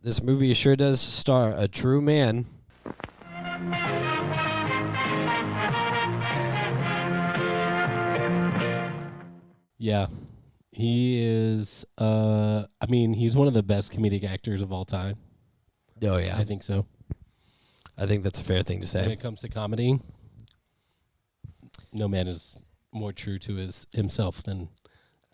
This movie sure does star a true man. Yeah. He is, he's one of the best comedic actors of all time. Oh, yeah. I think so. I think that's a fair thing to When say. it comes to comedy, no man is more true to himself than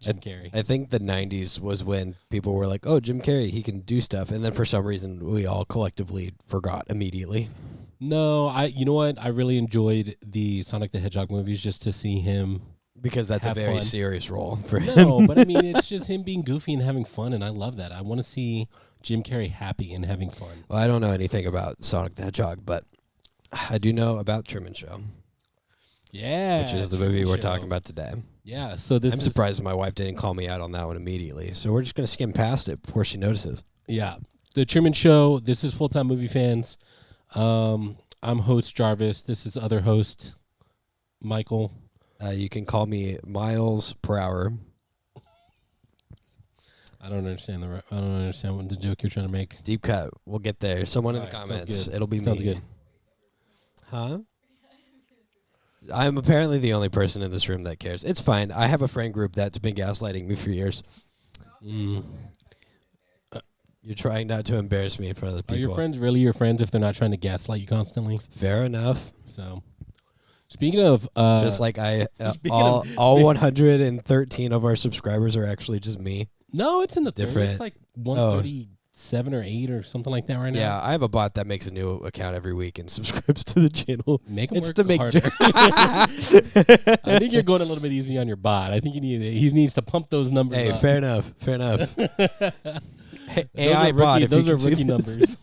Jim Carrey. I think the 90s was when people were like, oh, Jim Carrey, he can do stuff. And then for some reason, we all collectively forgot immediately. No, you know what? I really enjoyed the Sonic the Hedgehog movies just to see him. Because that's a Have very fun. serious role for him. No, but I mean, it's just him being goofy and having fun, and I love that. I want to see Jim Carrey happy and having fun. Well, I don't know anything about Sonic the Hedgehog, but I do know about Truman Show. Yeah. Which is the movie we're talking about today. Yeah, so I'm surprised my wife didn't call me out on that one immediately. So we're just going to skim past it before she notices. Yeah. The Truman Show, this is Full-Time Movie Fans. I'm host Jarvis. This is other host Michael. You can call me miles per hour. I don't understand what the joke you're trying to make. Deep cut. We'll get there. Someone in the comments. It'll be Sounds me. Good. Huh? I'm apparently the only person in this room that cares. It's fine. I have a friend group that's been gaslighting me for years. You're trying not to embarrass me in front of the people. Are your friends really your friends if they're not trying to gaslight you constantly? Fair enough. So, speaking of... just like all 113 of our subscribers are actually just me. No, it's in the different. It's like 137 or 8 or something like that right now. Yeah, I have a bot that makes a new account every week and subscribes to the channel. Make him it's work to make harder. I think you're going a little bit easy on your bot. I think he needs to pump those numbers Hey, up. Fair enough. Hey, Those AI are bot, if those you are can rookie see this. numbers.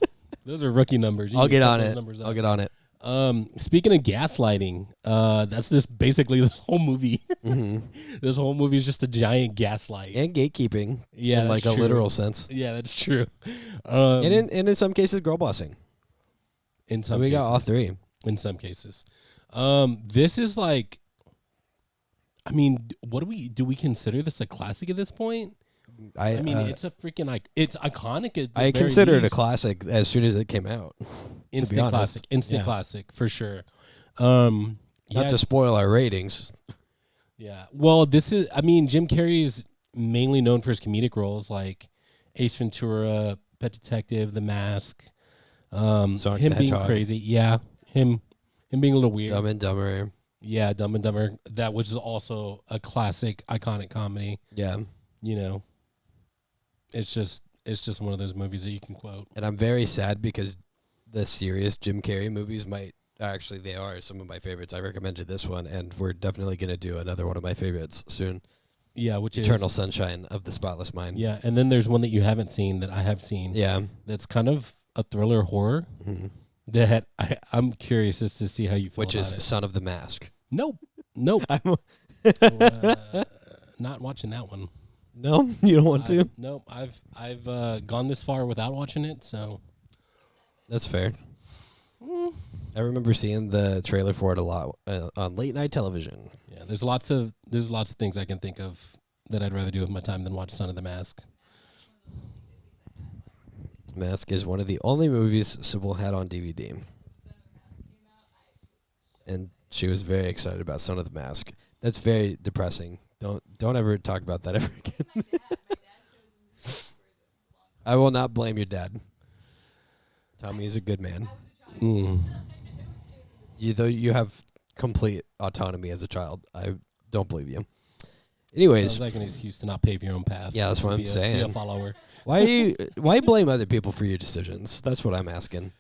Those are rookie numbers. I'll get on it. I'll get on it. Speaking of gaslighting, that's basically this whole movie. Mm-hmm. This whole movie is just a giant gaslight. And gatekeeping. Yeah, in like that's a true. literal sense. Yeah, that's true. And in some cases, girl bossing. In some So we cases. got all three. In some cases. This is like, I mean, what do we consider this a classic at this point? I mean, it's a freaking it's iconic. At the I very consider it a least. classic as soon as it came out. Instant classic. Instant classic for sure. Not to spoil our ratings. Yeah. Well, Jim Carrey is mainly known for his comedic roles like Ace Ventura, Pet Detective, The Mask, Sonic him the being Hedgehog. crazy. Yeah. Him being a little weird. Dumb and Dumber. Yeah, Dumb and Dumber. That which is also a classic, iconic comedy. Yeah. You know. It's just one of those movies that you can quote. And I'm very sad because the serious Jim Carrey movies they are some of my favorites. I recommended this one, and we're definitely going to do another one of my favorites soon. Yeah, which Eternal is Sunshine of the Spotless Mind. Yeah, and then there's one that you haven't seen that I have seen. Yeah. That's kind of a thriller horror. Mm-hmm. That I'm curious as to see how you feel Which about is it. Son of the Mask. Nope. Not watching that one. No, you don't want to? Nope. I've gone this far without watching it, so That's fair. I remember seeing the trailer for it a lot on late night television. yeah. There's lots of things I can think of that I'd rather do with my time than watch Son of the Mask. Mask is one of the only movies Sybil had on DVD. And she was very excited about Son of the Mask. That's very depressing. Don't ever talk about that ever again. I will not blame your dad. Tommy is a good man. Though you have complete autonomy as a child, I don't believe you. Anyways, Sounds like an excuse to not pave your own path. Yeah, that's what I'm saying. Be a follower. Why blame other people for your decisions? That's what I'm asking.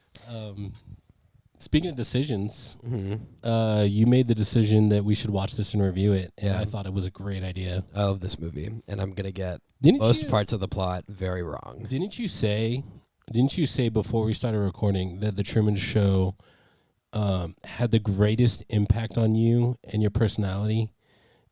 Speaking of decisions, you made the decision that we should watch this and review it, and I thought it was a great idea. I love this movie, and I'm gonna get most parts of the plot very wrong. Didn't you say before we started recording that the Truman Show had the greatest impact on you and your personality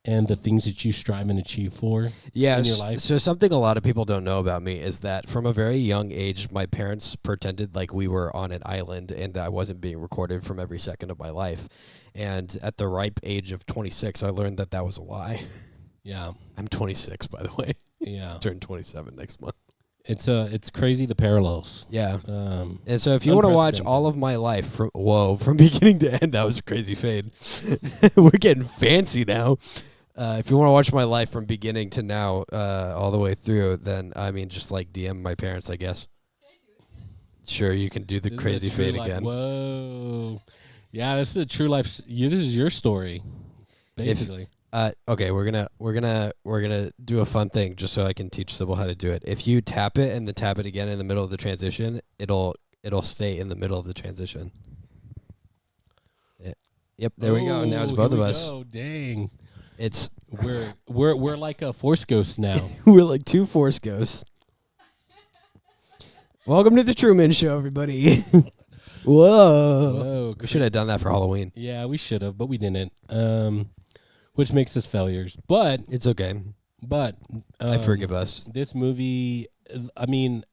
and the things that you strive and achieve for in your life? So something a lot of people don't know about me is that from a very young age, my parents pretended like we were on an island and I wasn't being recorded from every second of my life. And at the ripe age of 26, I learned that was a lie. Yeah. I'm 26, by the way. Yeah. Turn 27 next month. It's crazy the parallels. Yeah. And so if you want to watch all of my life from beginning to end, that was a crazy fade. We're getting fancy now. If you want to watch my life from beginning to now, all the way through, then I mean, just like DM my parents, I guess. Sure, you can do the crazy fade again. Whoa. Yeah, this is a true life. This is your story, basically. Okay, we're gonna do a fun thing just so I can teach Sybil how to do it. If you tap it and then tap it again in the middle of the transition, it'll stay in the middle of the transition. Yep, there we go. Now it's both of us. Oh, dang! It's we're like a force ghost now. We're like two force ghosts. Welcome to the Truman Show, everybody. Whoa! We should have done that for Halloween. Yeah, we should have, but we didn't. Which makes us failures, but it's okay. But I forgive us. This movie, I mean,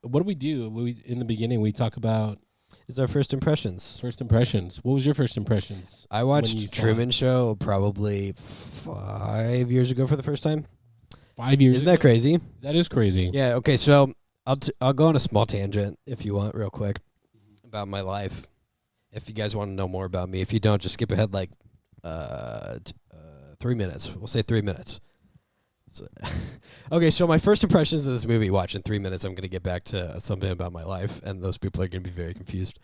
what do we do? In the beginning, we talk about is our first impressions. First impressions. What was your first impressions? I watched Truman Show probably 5 years ago for the first time. 5 years. Isn't that crazy? That is crazy. Yeah. Okay. So I'll go on a small tangent if you want, real quick, about my life. If you guys want to know more about me, if you don't, just skip ahead like 3 minutes. We'll say 3 minutes. Okay, so my first impressions of this movie, watch in 3 minutes, I'm going to get back to something about my life, and those people are going to be very confused.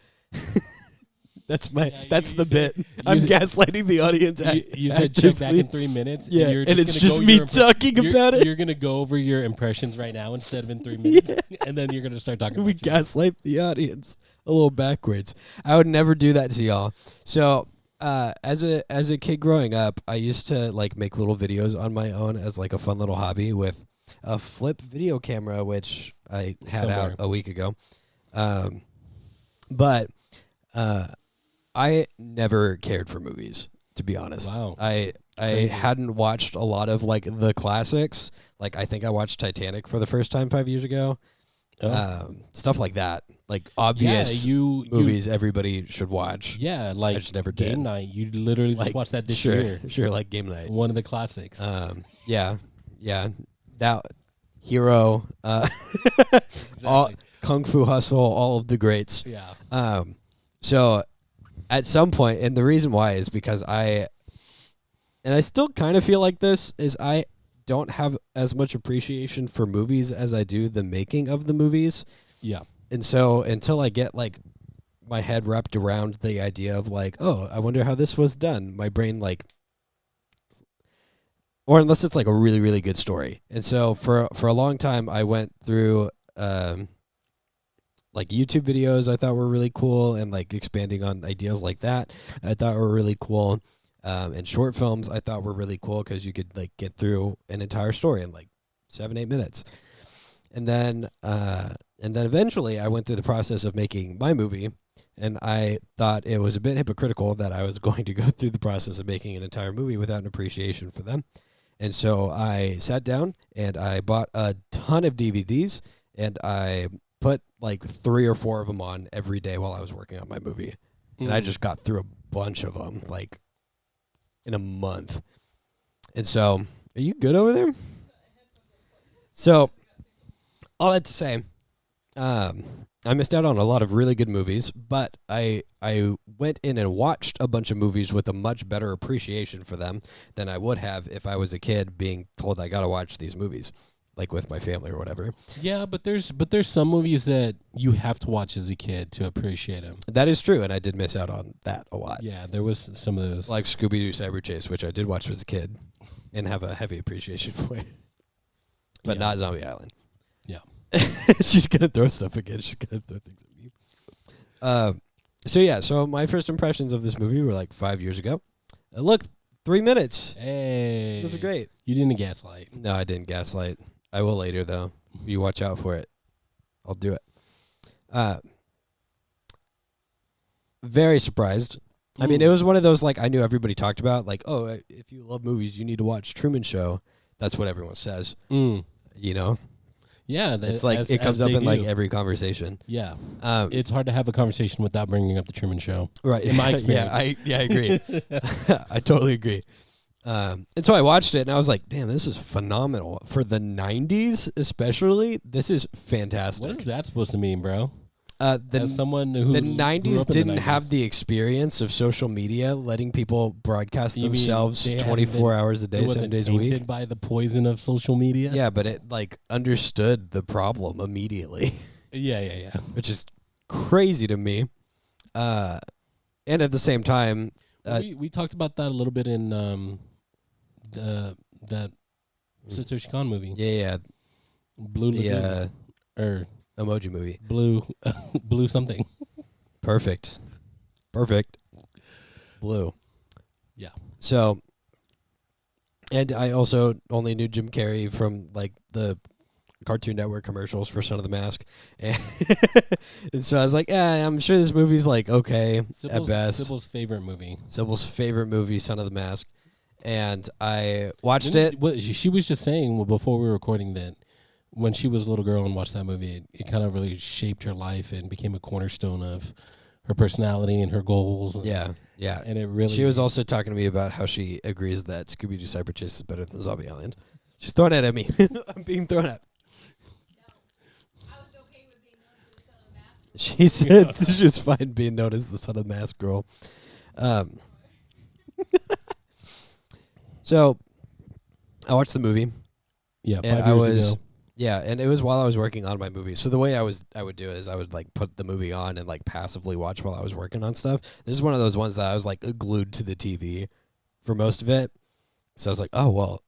That's the bit. I'm gaslighting the audience. You said check back in 3 minutes. Yeah, and it's just me talking about it. You're going to go over your impressions right now instead of in 3 minutes, and then you're going to start talking. We gaslight the audience a little backwards. I would never do that to y'all. So as a kid growing up, I used to like make little videos on my own as like a fun little hobby with a flip video camera, which I had out a week ago. But I never cared for movies, to be honest. Wow. I hadn't watched a lot of like the classics. Like I think I watched Titanic for the first time 5 years ago. Stuff like that. Like obvious movies everybody should watch. Yeah, like I just never Game did. Night. You literally just watched that this year. Sure, like Game Night. One of the classics. Yeah. That Hero, Exactly. all Kung Fu Hustle, all of the greats. Yeah. So at some point, and the reason why is because I still kind of feel like this, is I don't have as much appreciation for movies as I do the making of the movies. Yeah. And so until I get like my head wrapped around the idea of like, oh, I wonder how this was done, my brain like, or unless it's like a really, really good story. And so for a long time, I went through like YouTube videos I thought were really cool, and like expanding on ideas like that I thought were really cool. And short films I thought were really cool because you could like get through an entire story in like 7-8 minutes. And then eventually I went through the process of making my movie, and I thought it was a bit hypocritical that I was going to go through the process of making an entire movie without an appreciation for them. And so I sat down and I bought a ton of DVDs, and I put like 3 or 4 of them on every day while I was working on my movie. And I just got through a bunch of them like in a month. And so, are you good over there? So, all that to say, I missed out on a lot of really good movies, but I went in and watched a bunch of movies with a much better appreciation for them than I would have if I was a kid being told I gotta watch these movies, like with my family or whatever. Yeah, but there's some movies that you have to watch as a kid to appreciate them. That is true, and I did miss out on that a lot. Yeah, there was some of those. Like Scooby-Doo Cyber Chase, which I did watch as a kid and have a heavy appreciation for. But not Zombie Island. Yeah. She's going to throw stuff again. She's going to throw things at me. So my first impressions of this movie were like 5 years ago. Look, 3 minutes. Hey. This is great. You didn't gaslight. No, I didn't gaslight. I will later, though. You watch out for it. I'll do it. Very surprised. I mean, it was one of those, like, I knew everybody talked about, like, oh, if you love movies, you need to watch Truman Show. That's what everyone says. You know? Yeah. It's like, it comes up in, like, every conversation. Yeah. It's hard to have a conversation without bringing up the Truman Show. Right. In my experience. I agree. I totally agree. And so I watched it, and I was like, damn, this is phenomenal. For the 90s especially, this is fantastic. What is that supposed to mean, bro? As someone who the grew 90s up in didn't the 90s. have the experience of social media letting people broadcast You mean themselves they 24 hours a day, It 7 wasn't days a week. tainted by the poison of social media. Yeah, but it like understood the problem immediately, Yeah. which is crazy to me. And at the same time, We talked about that a little bit in that Satoshi Kon movie, yeah, Blue Lagoon, the or Emoji Movie. blue something. Perfect. Blue. Yeah. So, and I also only knew Jim Carrey from like the Cartoon Network commercials for Son of the Mask, and so I was like, yeah, I'm sure this movie's like okay at best. Sybil's favorite movie. Sybil's favorite movie, Son of the Mask, and I watched Didn't- it. What she was just saying before we were recording that when she was a little girl and watched that movie, it kind of really shaped her life and became a cornerstone of her personality and her goals. Yeah. And it really. She was also talking to me about how she agrees that Scooby-Doo Cyber Chase is better than Zombie Island. She's throwing it at me. I'm being thrown at. She said she was fine being known as the Son of the Mask girl. So I watched the movie. Yeah, 5 And years ago. Yeah, and it was while I was working on my movie. So the way I would do it is I would like put the movie on and like passively watch while I was working on stuff. This is one of those ones that I was like glued to the TV for most of it. So I was like, oh well,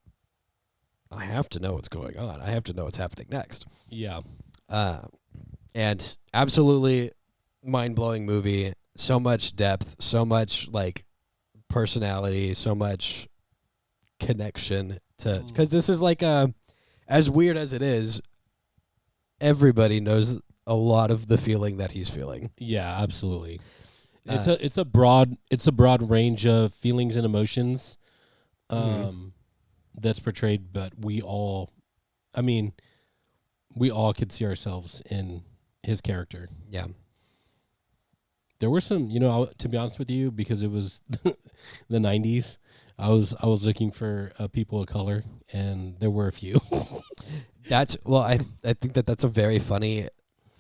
I have to know what's going on. I have to know what's happening next. Yeah. And absolutely mind-blowing movie. So much depth, so much like personality, so much connection to, because this is like as weird as it is, everybody knows a lot of the feeling that he's feeling. Yeah, absolutely. It's a broad range of feelings and emotions that's portrayed, but we all could see ourselves in his character. Yeah. There were some, to be honest with you, because it was the 90s, I was looking for people of color, and there were a few. I think that's a very funny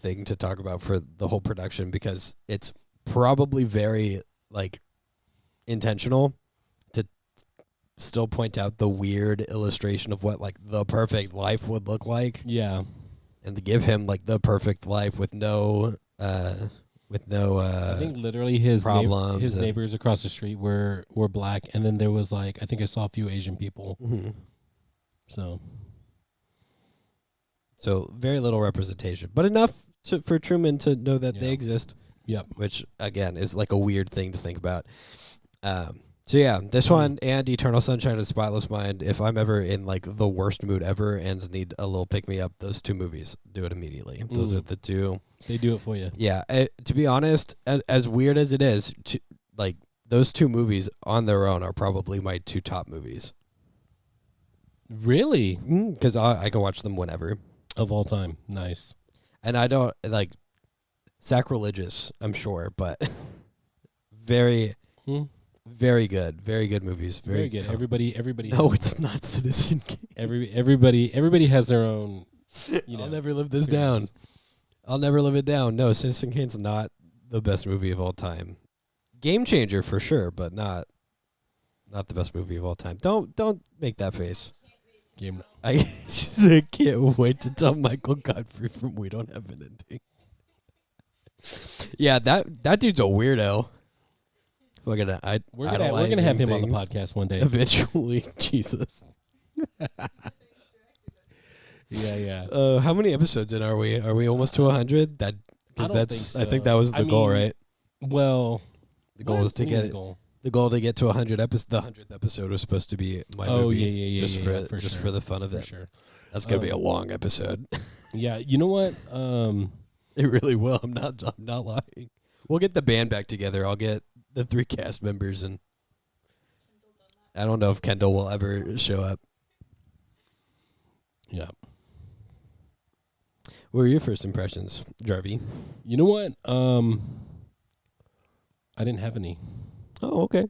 thing to talk about for the whole production, because it's probably very like intentional to still point out the weird illustration of what like the perfect life would look like. Yeah. And to give him like the perfect life with no I think literally his problems. His neighbors across the street were black, and then there was like, I think I saw a few Asian people. Mm-hmm. So very little representation, but enough for Truman to know that they exist. Yep. Which again is like a weird thing to think about. So yeah, this one and Eternal Sunshine of the Spotless Mind. If I'm ever in like the worst mood ever and need a little pick me up, those two movies do it immediately. Those are the two. They do it for you. Yeah. To be honest, as weird as it is, like those two movies on their own are probably my two top movies. Really? Because I can watch them whenever. Of all time. Nice. And I don't like sacrilegious, I'm sure, but very. Very good movies. Very good. Everybody. No, it's not Citizen Kane. Everybody has their own. I'll never live this down. I'll never live it down. No, Citizen Kane's not the best movie of all time. Game changer for sure, but not the best movie of all time. Don't make that face. I just can't wait to tell Michael Godfrey from We Don't Have an Ending. Yeah, that dude's a weirdo. We're gonna have him on the podcast one day. Eventually, Jesus. Yeah. How many episodes in are we? Are we almost to 100? I think that was the goal, right? Well, the goal is to get the goal to get to 100 episodes. The 100th episode was supposed to be my movie. Yeah. Just for the fun of it. Sure. That's gonna be a long episode. Yeah. You know what? It really will. I'm not lying. We'll get the band back together. I'll get the 3 cast members, and I don't know if Kendall will ever show up. Yeah. What were your first impressions, Jarvie? You know what? I didn't have any. Oh, okay.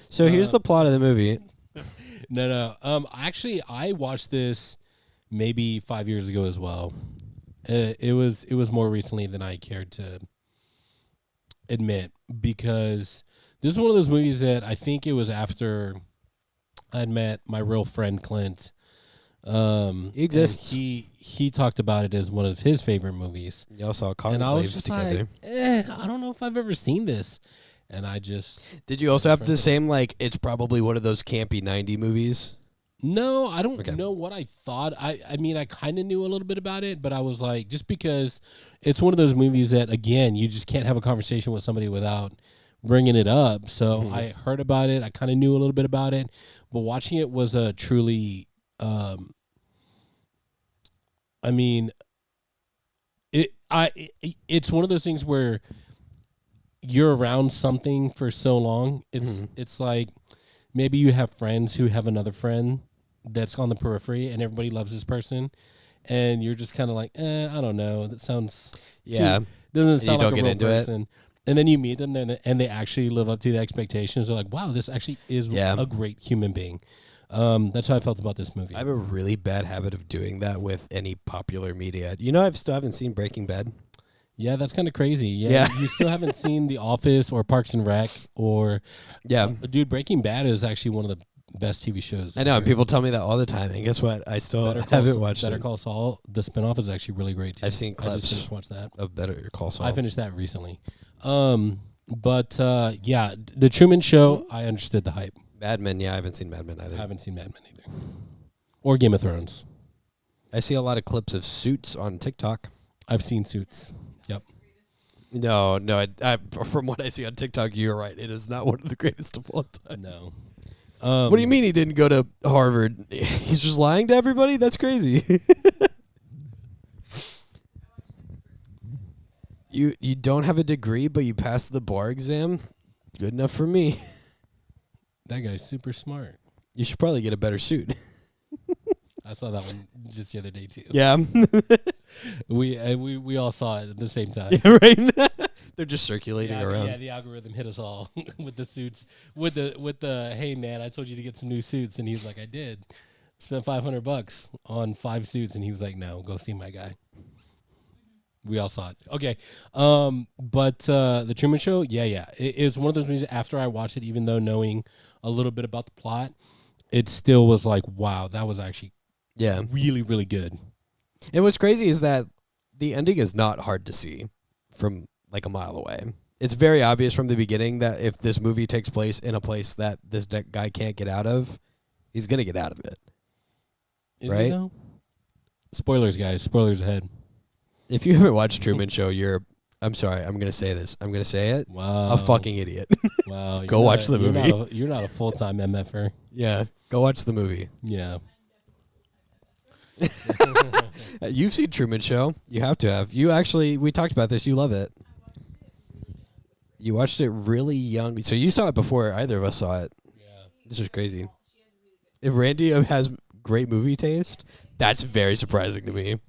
So here's the plot of the movie. No. Actually, I watched this maybe 5 years ago as well. It was more recently than I cared to admit, because this is one of those movies that I think it was after I'd met my real friend Clint. He exists. He talked about it as one of his favorite movies. Y'all saw And I was Conclave just together. like, I don't know if I've ever seen this. And I just... Did you also have the same, like, it's probably one of those campy 90 movies? No, I don't know what I thought. I mean, I kind of knew a little bit about it, but I was like, just because it's one of those movies that, again, you just can't have a conversation with somebody without bringing it up. So I heard about it. I kind of knew a little bit about it, but watching it was a truly, I mean, it's one of those things where you're around something for so long. It's like maybe you have friends who have another friend that's on the periphery and everybody loves this person, and you're just kind of like, I don't know. That sounds doesn't sound like a real person. And then you meet them and they actually live up to the expectations. They're like, wow, this actually is a great human being. That's how I felt about this movie. I have a really bad habit of doing that with any popular media. You know, I still haven't seen Breaking Bad. Yeah, that's kind of crazy. Yeah, you still haven't seen The Office or Parks and Rec or dude, Breaking Bad is actually one of the best TV shows. I know, and people tell me that all the time. And guess what? I still haven't watched Better Call Saul. The spinoff is actually really great too. I've seen clips. I just finished watching that of Better Call Saul. I finished that recently. But The Truman Show. I understood the hype. Mad Men. Yeah, I haven't seen Mad Men either. I haven't seen Mad Men either. Or Game of Thrones. I see a lot of clips of Suits on TikTok. I've seen Suits. Yep. No. I, from what I see on TikTok, you're right. It is not one of the greatest of all time. No. What do you mean he didn't go to Harvard? He's just lying to everybody? That's crazy. You don't have a degree, but you passed the bar exam? Good enough for me. That guy's super smart. You should probably get a better suit. I saw that one just the other day too. Yeah. We all saw it at the same time. Yeah, right. They're just circulating around. Yeah, the algorithm hit us all with the suits. With the hey man, I told you to get some new suits, and he's like, I did. Spent $500 on 5 suits, and he was like, no, go see my guy. We all saw it. Okay. But The Truman Show, it was one of those movies after I watched it, even though knowing a little bit about the plot, it still was like, wow, that was actually really, really good. And what's crazy is that the ending is not hard to see from like a mile away. It's very obvious from the beginning that if this movie takes place in a place that this guy can't get out of, he's going to get out of it. Is right? It though? Spoilers, guys. Spoilers ahead. If you haven't watched Truman Show, I'm sorry, I'm going to say this. I'm going to say it. Wow. A fucking idiot. Wow. Go watch the movie. You're not a full-time MFer. Yeah. Go watch the movie. Yeah. You've seen Truman Show. You have to have. We talked about this. You love it. You watched it really young. So you saw it before either of us saw it. Yeah. This is crazy. If Randy has great movie taste, that's very surprising to me.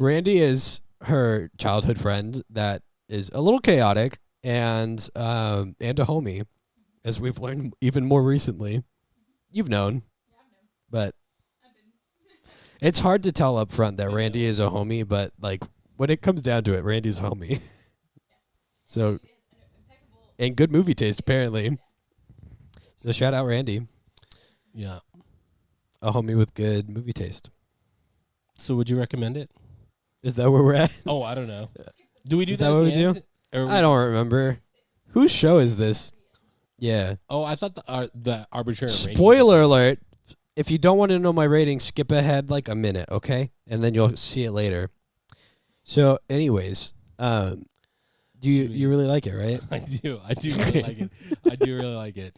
Randy is her childhood friend that is a little chaotic and a homie, as we've learned even more recently. You've known. But it's hard to tell up front that Randy is a homie, but like when it comes down to it, Randy's a homie. So, and good movie taste apparently. So shout out Randy. Yeah. A homie with good movie taste. So would you recommend it? Is that where we're at? Oh, I don't know. Do we do is that what we do? I don't remember. Whose show is this? Yeah. Oh, I thought the arbitrary Spoiler alert. If you don't want to know my rating, skip ahead like a minute, okay? And then you'll see it later. So, anyways, do you really like it, right? I do. I do really like it. I do really like it.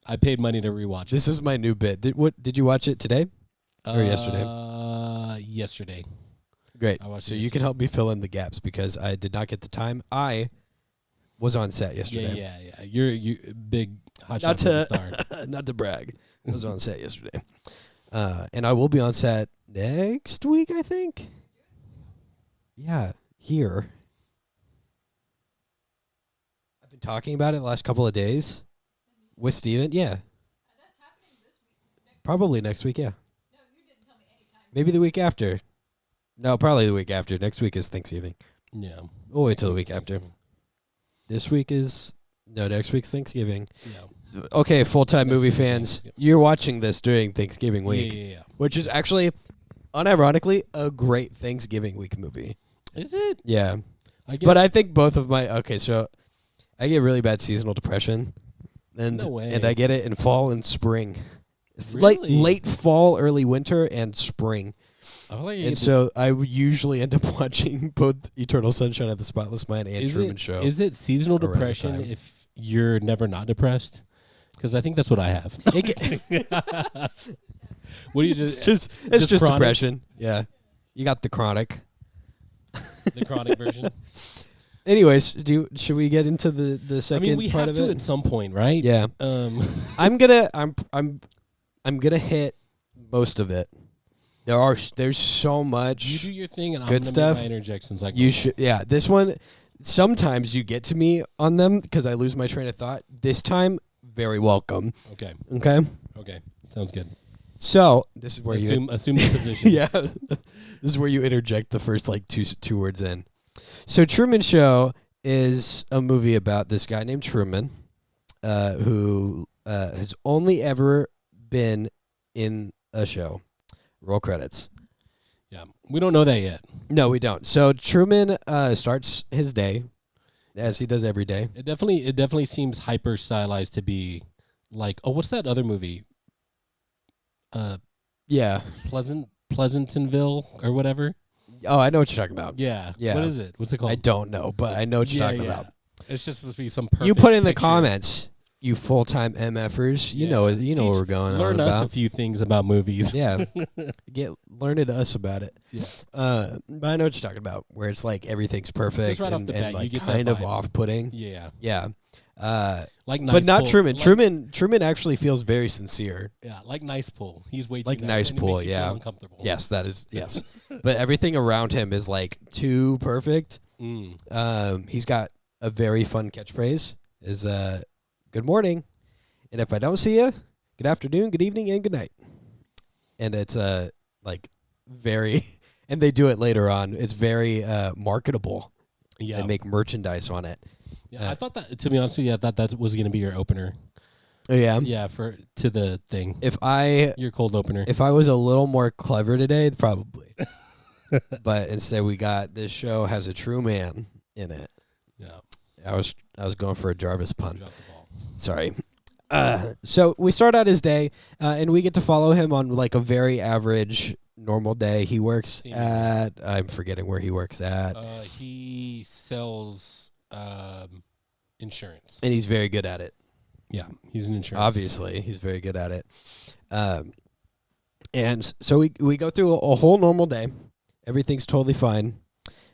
I paid money to rewatch it. This is my new bit. Did you watch it today or yesterday? Yesterday. Great. So you can help me fill in the gaps because I did not get the time. I was on set yesterday. Yeah. You're big hotshot star. Not to brag. I was on set yesterday. And I will be on set next week, I think. Yeah, here. I've been talking about it the last couple of days. With Steven? Yeah. Probably next week, yeah. Maybe the week after. No, probably the week after. Next week is Thanksgiving. Yeah. We'll wait till the week after. This week is... No, next week's Thanksgiving. Yeah. Okay, full-time Next movie week is fans, Thanksgiving. you're watching this during Thanksgiving week, Yeah. which is actually, unironically, a great Thanksgiving week movie. Is it? Yeah. I guess. But I think both of my... Okay, so I get really bad seasonal depression, and No way. and I get it in fall and spring. Really? Late fall, early winter, and spring. I feel like And so I usually end up watching both Eternal Sunshine of the Spotless Mind and Truman Show. Is it seasonal around the depression time. if you're never not depressed? Because I think that's what I have. What do you It's just just chronic? depression. Yeah. You got the chronic. the chronic version? Anyways, should we get into the I second mean, we part have of to it? at some point, right? Yeah. I'm gonna hit most of it. There's so You much do your thing, and I'm good gonna stuff. make my interjections like you should. Yeah, this one. Sometimes you get to me on them because I lose my train of thought. This time, very welcome. Okay. Okay. Sounds good. So this is where Assume the position. yeah, this is where you interject the first like two words in. So Truman Show is a movie about this guy named Truman, who has only ever been in a show. Roll credits. Yeah. We don't know that yet. No, we don't. So Truman starts his day, as he does every day. It definitely seems hyper stylized to be like, oh, what's that other movie? Yeah. Pleasantonville or whatever. Oh, I know what you're talking about. Yeah. Yeah. What is it? What's it called? I don't know, but I know what you're talking about. It's just supposed to be some perfect You put in the picture. comments, you full-time MFers. You Yeah. know what we're going on Learn us about. a few things about movies. Yeah. Learn to us about it. Yeah. But I know what you're talking about, where it's like everything's perfect right off and, the bat, and you like get that kind of vibe. off-putting. Yeah. Yeah. Like nice But not pull. Truman. Like, Truman actually feels very sincere. Yeah, like nice pull. He's way too Like nice. nice and it pull, makes you feel yeah. uncomfortable. Yes, that is yes. But everything around him is like too perfect. He's got a very fun catchphrase. Is good morning, and if I don't see you, good afternoon, good evening, and good night. And it's like very, and they do it later on. It's very marketable. Yeah. They make merchandise on it. Yeah, I thought that. To be honest with you, I thought that was going to be your opener. Oh yeah. Yeah, to the thing. Your cold opener. If I was a little more clever today, probably. But instead, we got this show has a true man in it. Yeah. I was going for a Jarvis pun. Drop the ball. Sorry. So we start out his day, and we get to follow him on like a very average, normal day. He works at I'm forgetting where he works at, He sells insurance. and he's very good at it. Yeah, he's an insurance. Obviously, he's very good at it. And so we go through a whole normal day. Everything's totally fine,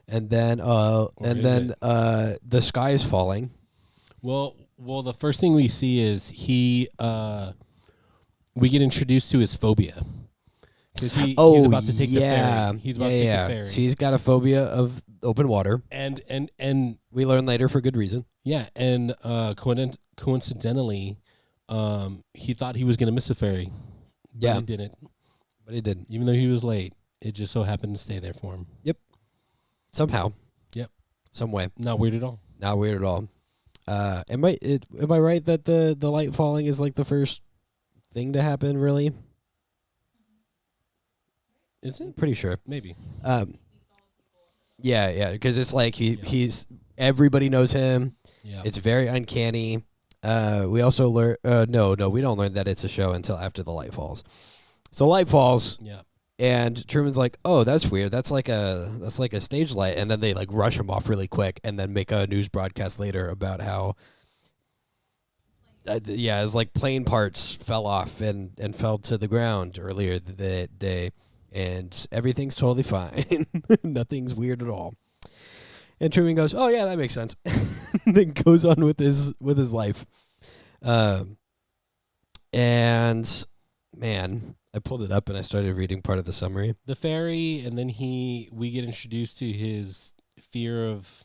and then the sky is falling. Well, the first thing we see is we get introduced to his phobia. Because he's about to take the ferry. He's about to take the ferry. She's got a phobia of open water. And We learn later for good reason. yeah, and coincidentally, he thought he was going to miss a ferry. But Yeah. he didn't. But he didn't. Even though he was late, it just so happened to stay there for him. Somehow. Yep. Some way. Not weird at all. Not weird at all. Am I right that the light falling is like the first thing to happen, really? Is it? Pretty sure. Maybe. Yeah, because it's like he's everybody knows him. Yeah. It's very uncanny. We also learn no, we don't learn that it's a show until after the light falls. So light falls, Yeah. and Truman's like, "Oh, that's weird. That's like a stage light." And then they like rush him off really quick, and then make a news broadcast later about how, it's like plane parts fell off and fell to the ground earlier that day, and everything's totally fine. Nothing's weird at all. And Truman goes, "Oh yeah, that makes sense." And then goes on with his life. And man, I pulled it up and I started reading part of the summary. The ferry, and then we get introduced to his fear of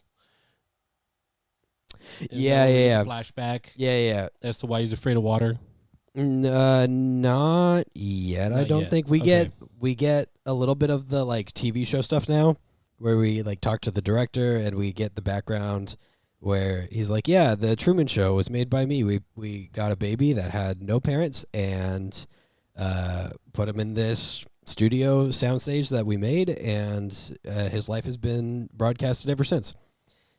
And Yeah, then yeah, the flashback yeah. as to why he's afraid of water. Not yet. I Not don't yet. think Okay. we get a little bit of the like TV show stuff now, where we like talk to the director and we get the background where he's like, yeah, the Truman Show was made by me. We got a baby that had no parents and put him in this studio soundstage that we made, and his life has been broadcasted ever since.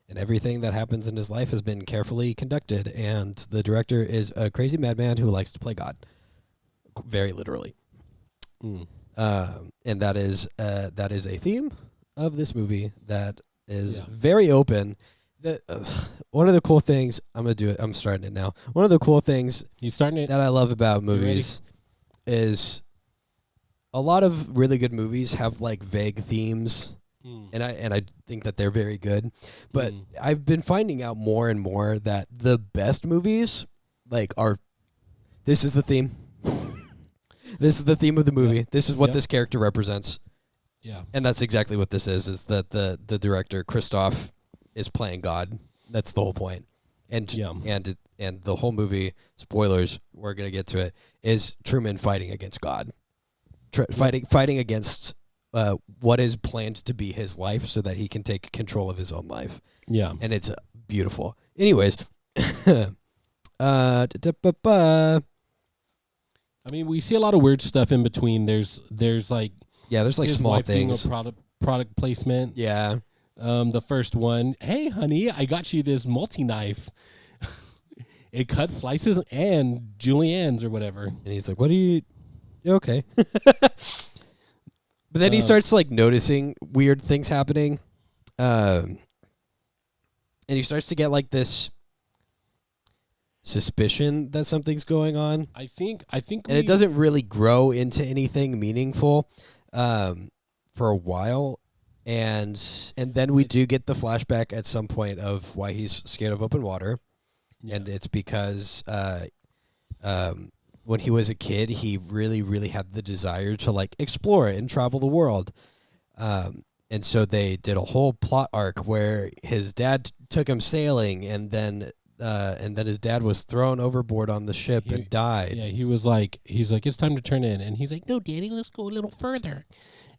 And everything that happens in his life has been carefully conducted. And the director is a crazy madman who likes to play God, very literally. Mm. And that is a theme of this movie that is very open. One of the cool things I'm gonna do it. I'm starting it now. One of the cool things You starting it? that I love about movies is a lot of really good movies have like vague themes. And I think that they're very good, but I've been finding out more and more that the best movies like are this is the theme. This is the theme of the movie. Yep. This is what this character represents. Yeah. And that's exactly what this is that the director Christoph is playing God. That's the whole point. And and the whole movie, spoilers, we're going to get to it, is Truman fighting against God. Fighting against what is planned to be his life so that he can take control of his own life. Yeah. And it's beautiful. Anyways, I mean, we see a lot of weird stuff in between. There's like there's like small things. Doing a product placement. Yeah. The first one, hey honey, I got you this multi-knife. It cuts slices and juliennes or whatever. And he's like, "What are you okay?" But then he starts like noticing weird things happening, and he starts to get like this suspicion that something's going on. I think, and it doesn't really grow into anything meaningful for a while, and then we do get the flashback at some point of why he's scared of open water, and it's because when he was a kid, he really, really had the desire to like explore and travel the world. And so they did a whole plot arc where his dad took him sailing, and then his dad was thrown overboard on the ship and died. Yeah, he's like, it's time to turn in, and he's like, no, Daddy, let's go a little further.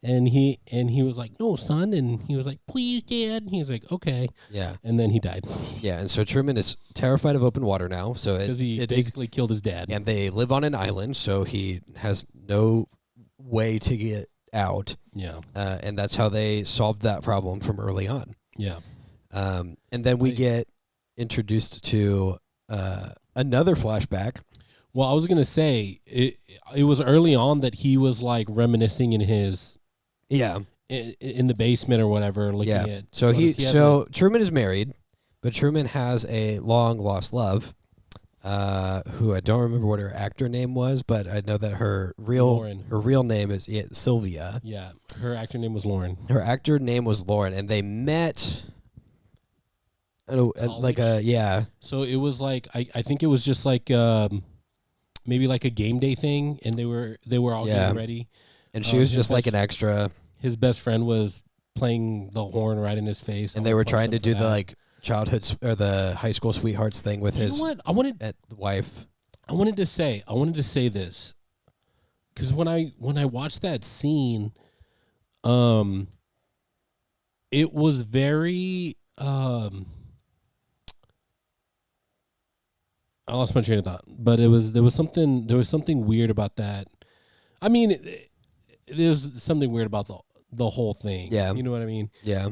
And he was like, no, son, and he was like, please, Dad. And he was like, okay. Yeah. And then he died. Yeah, and so Truman is terrified of open water now. So because he basically killed his dad. And they live on an island, so he has no way to get out. Yeah. And that's how they solved that problem from early on. Yeah. And then we get introduced to another flashback. Well, I was going to say, it was early on that he was like reminiscing in his... Yeah, in the basement or whatever. Looking at so Truman is married, but Truman has a long lost love, who I don't remember what her actor name was, but I know that her real name is Sylvia. Yeah, her actor name was Lauren. Her actor name was Lauren, and they met. So it was like I think it was just like maybe like a game day thing, and they were all getting ready. And she was just like an extra. His best friend was playing the horn right in his face. And they were trying to do the like childhood or the high school sweethearts thing with his wife. I wanted to say this because when I watched that scene, it was very I lost my train of thought, but there was something weird about that. I mean, there's something weird about the whole thing. Yeah. You know what I mean? Yeah.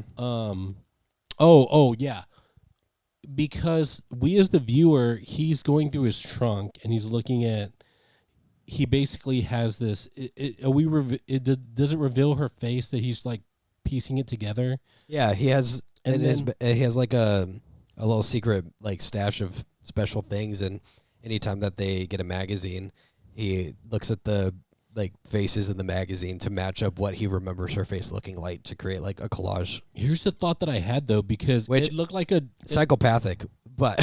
Yeah. Because we as the viewer, he's going through his trunk and he's looking at. He basically has this. Does it reveal her face that he's like piecing it together? Yeah, he has. He has like a little secret like stash of special things, and anytime that they get a magazine, he looks at the like faces in the magazine to match up what he remembers her face looking like to create like a collage. Here's the thought that I had though, because it looked like psychopathic, but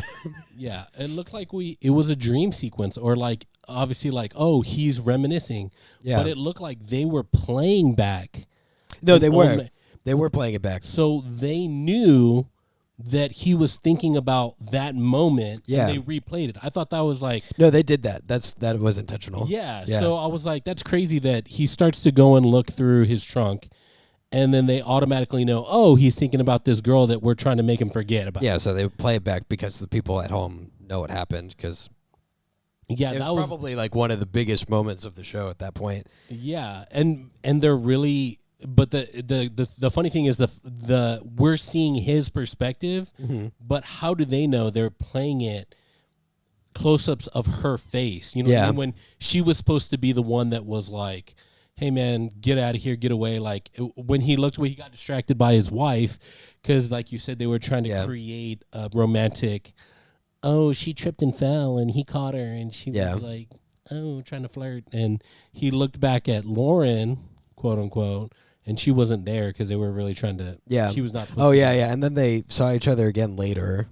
yeah, it looked like it was a dream sequence, or like obviously like, oh, he's reminiscing. Yeah. But it looked like they were playing back. No, they were. They were playing it back. So they knew that he was thinking about that moment. Yeah. And they replayed it. I thought that was like, No, they did that. That was intentional. yeah. Yeah. So I was like, that's crazy that he starts to go and look through his trunk, and then they automatically know, oh, he's thinking about this girl that we're trying to make him forget about. Yeah, so they play it back because the people at home know what happened, because Yeah, it that was probably like one of the biggest moments of the show at that point. Yeah, and they're really, but the funny thing is the we're seeing his perspective, but how do they know? They're playing it close-ups of her face. You know what I mean? When she was supposed to be the one that was like, hey man, get out of here, get away. Like when he looked away, he got distracted by his wife, because like you said, they were trying to create a romantic, oh, she tripped and fell and he caught her, and she was like, oh, trying to flirt. And he looked back at Lauren, quote unquote, and she wasn't there because they were really trying to, she was not supposed to. Yeah. And then they saw each other again later,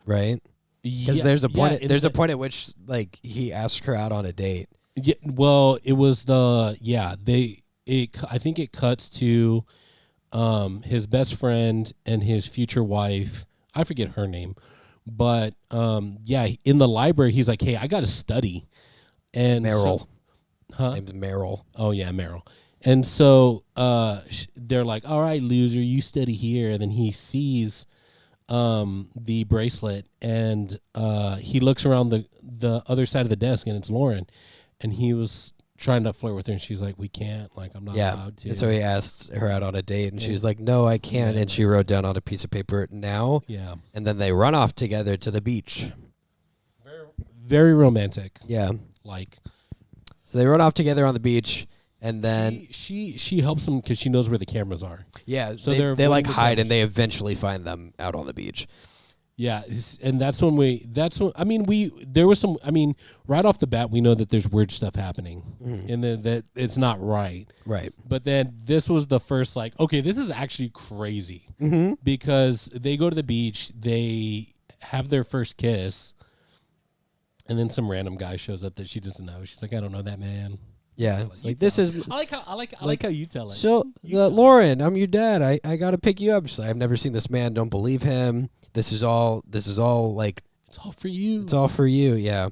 right? Because there's a point a point at which like he asked her out on a date. Yeah, well, it was I think it cuts to his best friend and his future wife. I forget her name. But in the library, he's like, hey, I got to study. And Meryl. Huh? Name's Meryl. Oh, yeah, Meryl. And so they're like, all right, loser, you study here. And then he sees the bracelet, and he looks around the other side of the desk, and it's Lauren. And he was trying to flirt with her, and she's like, we can't. Like, I'm not allowed to. And so he asked her out on a date, and she was like, no, I can't. And she wrote down on a piece of paper, now. Yeah. And then they run off together to the beach. Very, very romantic. Yeah. Like. So they run off together on the beach, and then she helps them because she knows where the cameras are. Yeah. So they like hide, and they eventually find them out on the beach. Yeah, and there was some, right off the bat, we know that there's weird stuff happening, and that it's not right. Right. But then this was the first, like, okay, this is actually crazy, because they go to the beach, they have their first kiss, and then some random guy shows up that she doesn't know. She's like, I don't know that man. Yeah, like this is. I like how you tell it. So, Lauren, I'm your dad. I got to pick you up. She's like, I've never seen this man. Don't believe him. This is all like. It's all for you. It's all for you. Yeah.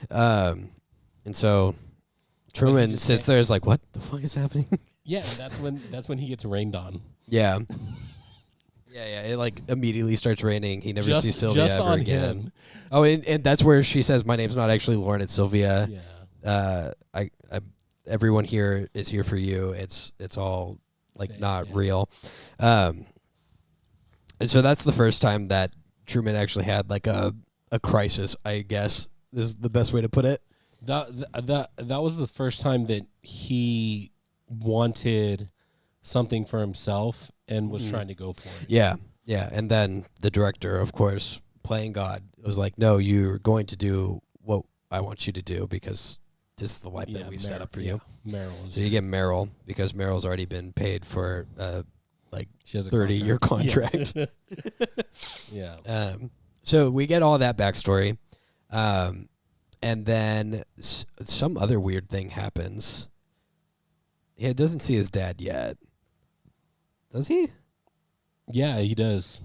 And so, Truman sits there, is like, what the fuck is happening? Yeah, and that's when he gets rained on. Yeah. Yeah. It like immediately starts raining. He never sees Sylvia ever again. Him. Oh, and that's where she says, "My name's not actually Lauren. It's Sylvia." Yeah. Everyone here is here for you. It's all like not real. And so that's the first time that Truman actually had like a crisis, I guess is the best way to put it. That was the first time that he wanted something for himself and was trying to go for it. Yeah. And then the director, of course, playing God, was like, no, you're going to do what I want you to do, because this is the life that we've set up for you. Meryl. So you get Meryl, because Meryl's already been paid for she has a 30-year contract. Yeah. So we get all that backstory. And then some other weird thing happens. He doesn't see his dad yet. Does he? Yeah, he does.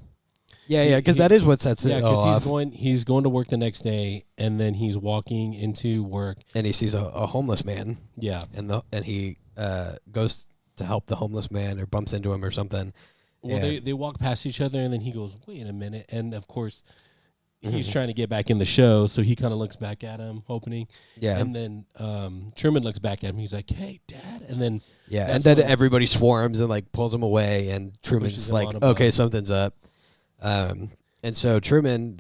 Yeah, because that is what sets it all off. He's going to work the next day, and then he's walking into work, and he sees a homeless man. Yeah, and he goes to help the homeless man, or bumps into him or something. Well, they walk past each other, and then he goes, "Wait a minute!" And of course, he's trying to get back in the show, so he kind of looks back at him, hoping. Yeah, and then Truman looks back at him. He's like, "Hey, Dad!" And then and then everybody swarms and like pulls him away, and Truman's like, "Okay, something's up." And so Truman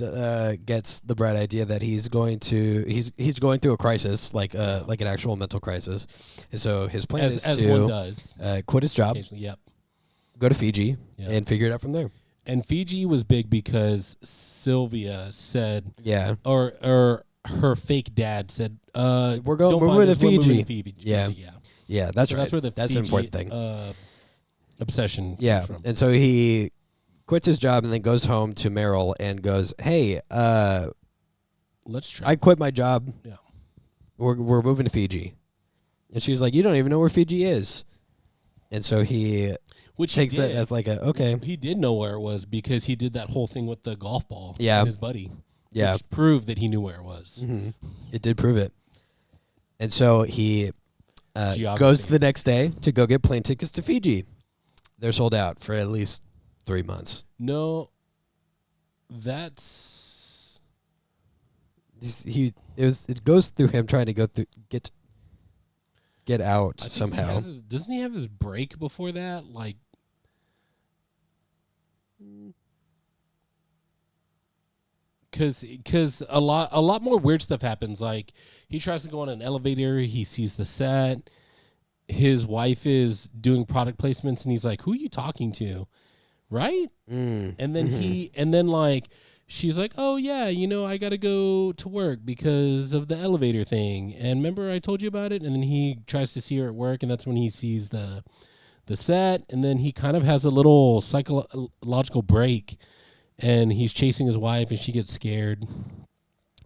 gets the bright idea that he's going through a crisis, like an actual mental crisis, and so his plan is to quit his job, go to Fiji, and figure it out from there. And Fiji was big because Sylvia said, or her fake dad said, we're moving to Fiji. Yeah, that's right. That's an important thing. Obsession. Yeah, comes from. And so he quits his job and then goes home to Meryl and goes, "Hey, let's try. I quit my job. Yeah, we're moving to Fiji." And she's like, "You don't even know where Fiji is." And so he Which takes it as like a okay. He did know where it was because he did that whole thing with the golf ball. Yeah. And his buddy. Yeah. Which proved that he knew where it was. Mm-hmm. It did prove it. And so he Geography. goes the next day to go get plane tickets to Fiji. They're sold out for at least 3 months. No, that's It goes through him trying to go through get out somehow. Doesn't he have his break before that? Like, because a lot more weird stuff happens. Like, he tries to go on an elevator. He sees the set. His wife is doing product placements, and he's like, "Who are you talking to?" Right? And then like she's like, "Oh yeah, I got to go to work because of the elevator thing. And remember I told you about it?" And then he tries to see her at work, and that's when he sees the set, and then he kind of has a little psychological break, and he's chasing his wife, and she gets scared.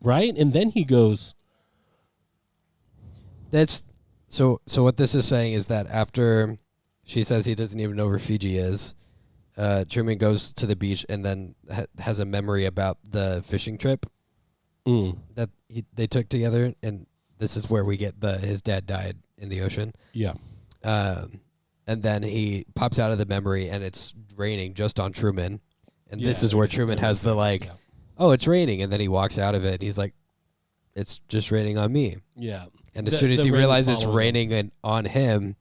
Right? And then he goes, That's so what this is saying is that after she says he doesn't even know where Fiji is, Truman goes to the beach and then has a memory about the fishing trip that they took together, and this is where we get his dad died in the ocean. Yeah. And then he pops out of the memory, and it's raining just on Truman, and this is where Truman has the like, "Oh, it's raining," and then he walks out of it, and he's like, "It's just raining on me." Yeah. And as soon as he realizes it's raining on him,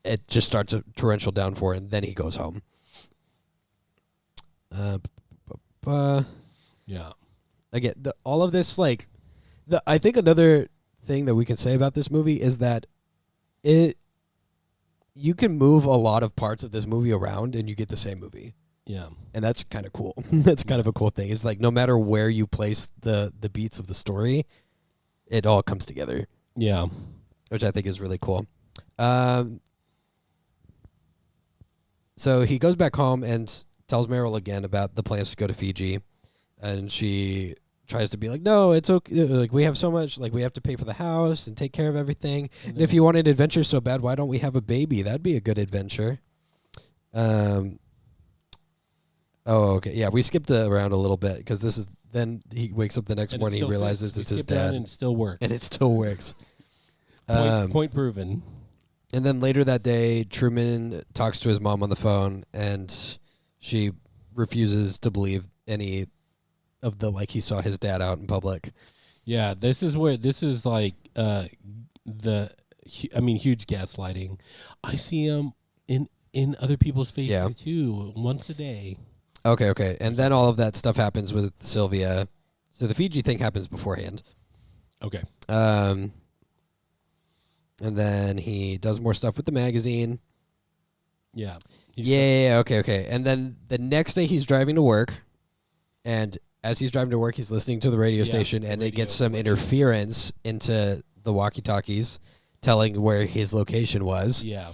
it just starts a torrential downpour, and then he goes home. Yeah. Again, all of this, like, I think another thing that we can say about this movie is that you can move a lot of parts of this movie around, and you get the same movie. Yeah. And that's kind of cool. That's kind of a cool thing. It's like no matter where you place the beats of the story, it all comes together. Yeah. Which I think is really cool. So he goes back home and tells Meryl again about the plans to go to Fiji, and she tries to be like, "No, it's okay. Like, we have so much. Like, we have to pay for the house and take care of everything. And if you want an adventure so bad, why don't we have a baby? That'd be a good adventure." Oh, okay. Yeah, we skipped around a little bit because this is. Then he wakes up the next morning. He realizes it's his dad, and it still works. And it still works. Point proven. And then later that day, Truman talks to his mom on the phone, and she refuses to believe any of the, like, he saw his dad out in public. Yeah, this is like huge gaslighting. I see him in other people's faces too, once a day. Okay. And then all of that stuff happens with Sylvia. So the Fiji thing happens beforehand. Okay. And then he does more stuff with the magazine. Yeah. Okay. And then the next day he's driving to work, and as he's driving to work, he's listening to the radio station, and it gets some interference into the walkie-talkies telling where his location was. Yeah.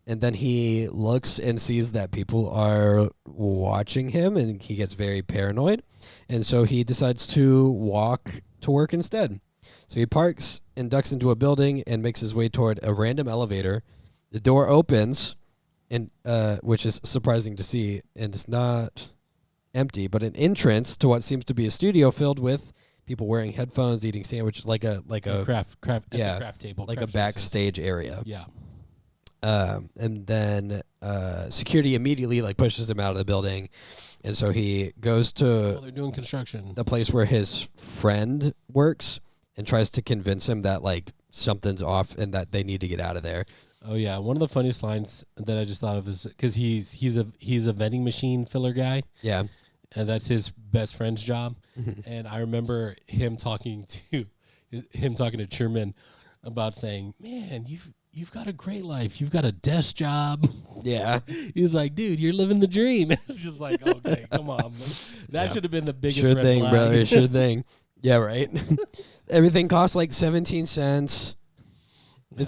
And then he looks and sees that people are watching him, and he gets very paranoid. And so he decides to walk to work instead. So he parks and ducks into a building and makes his way toward a random elevator. The door opens, and which is surprising to see, and it's not empty, but an entrance to what seems to be a studio filled with people wearing headphones, eating sandwiches, like a craft table, like a backstage area. Yeah. And then security immediately pushes him out of the building, and so he goes to they're doing construction, the place where his friend works, and tries to convince him that something's off and that they need to get out of there. Oh yeah, one of the funniest lines that I just thought of is because he's a vending machine filler guy. Yeah, and that's his best friend's job. Mm-hmm. And I remember him talking to Truman about saying, "Man, you've got a great life. You've got a desk job." Yeah. He was like, "Dude, you're living the dream." It's just like, okay, come on. That should have been the biggest sure red thing, flag. brother. Sure thing. Yeah, right. Everything costs 17 cents. Yeah.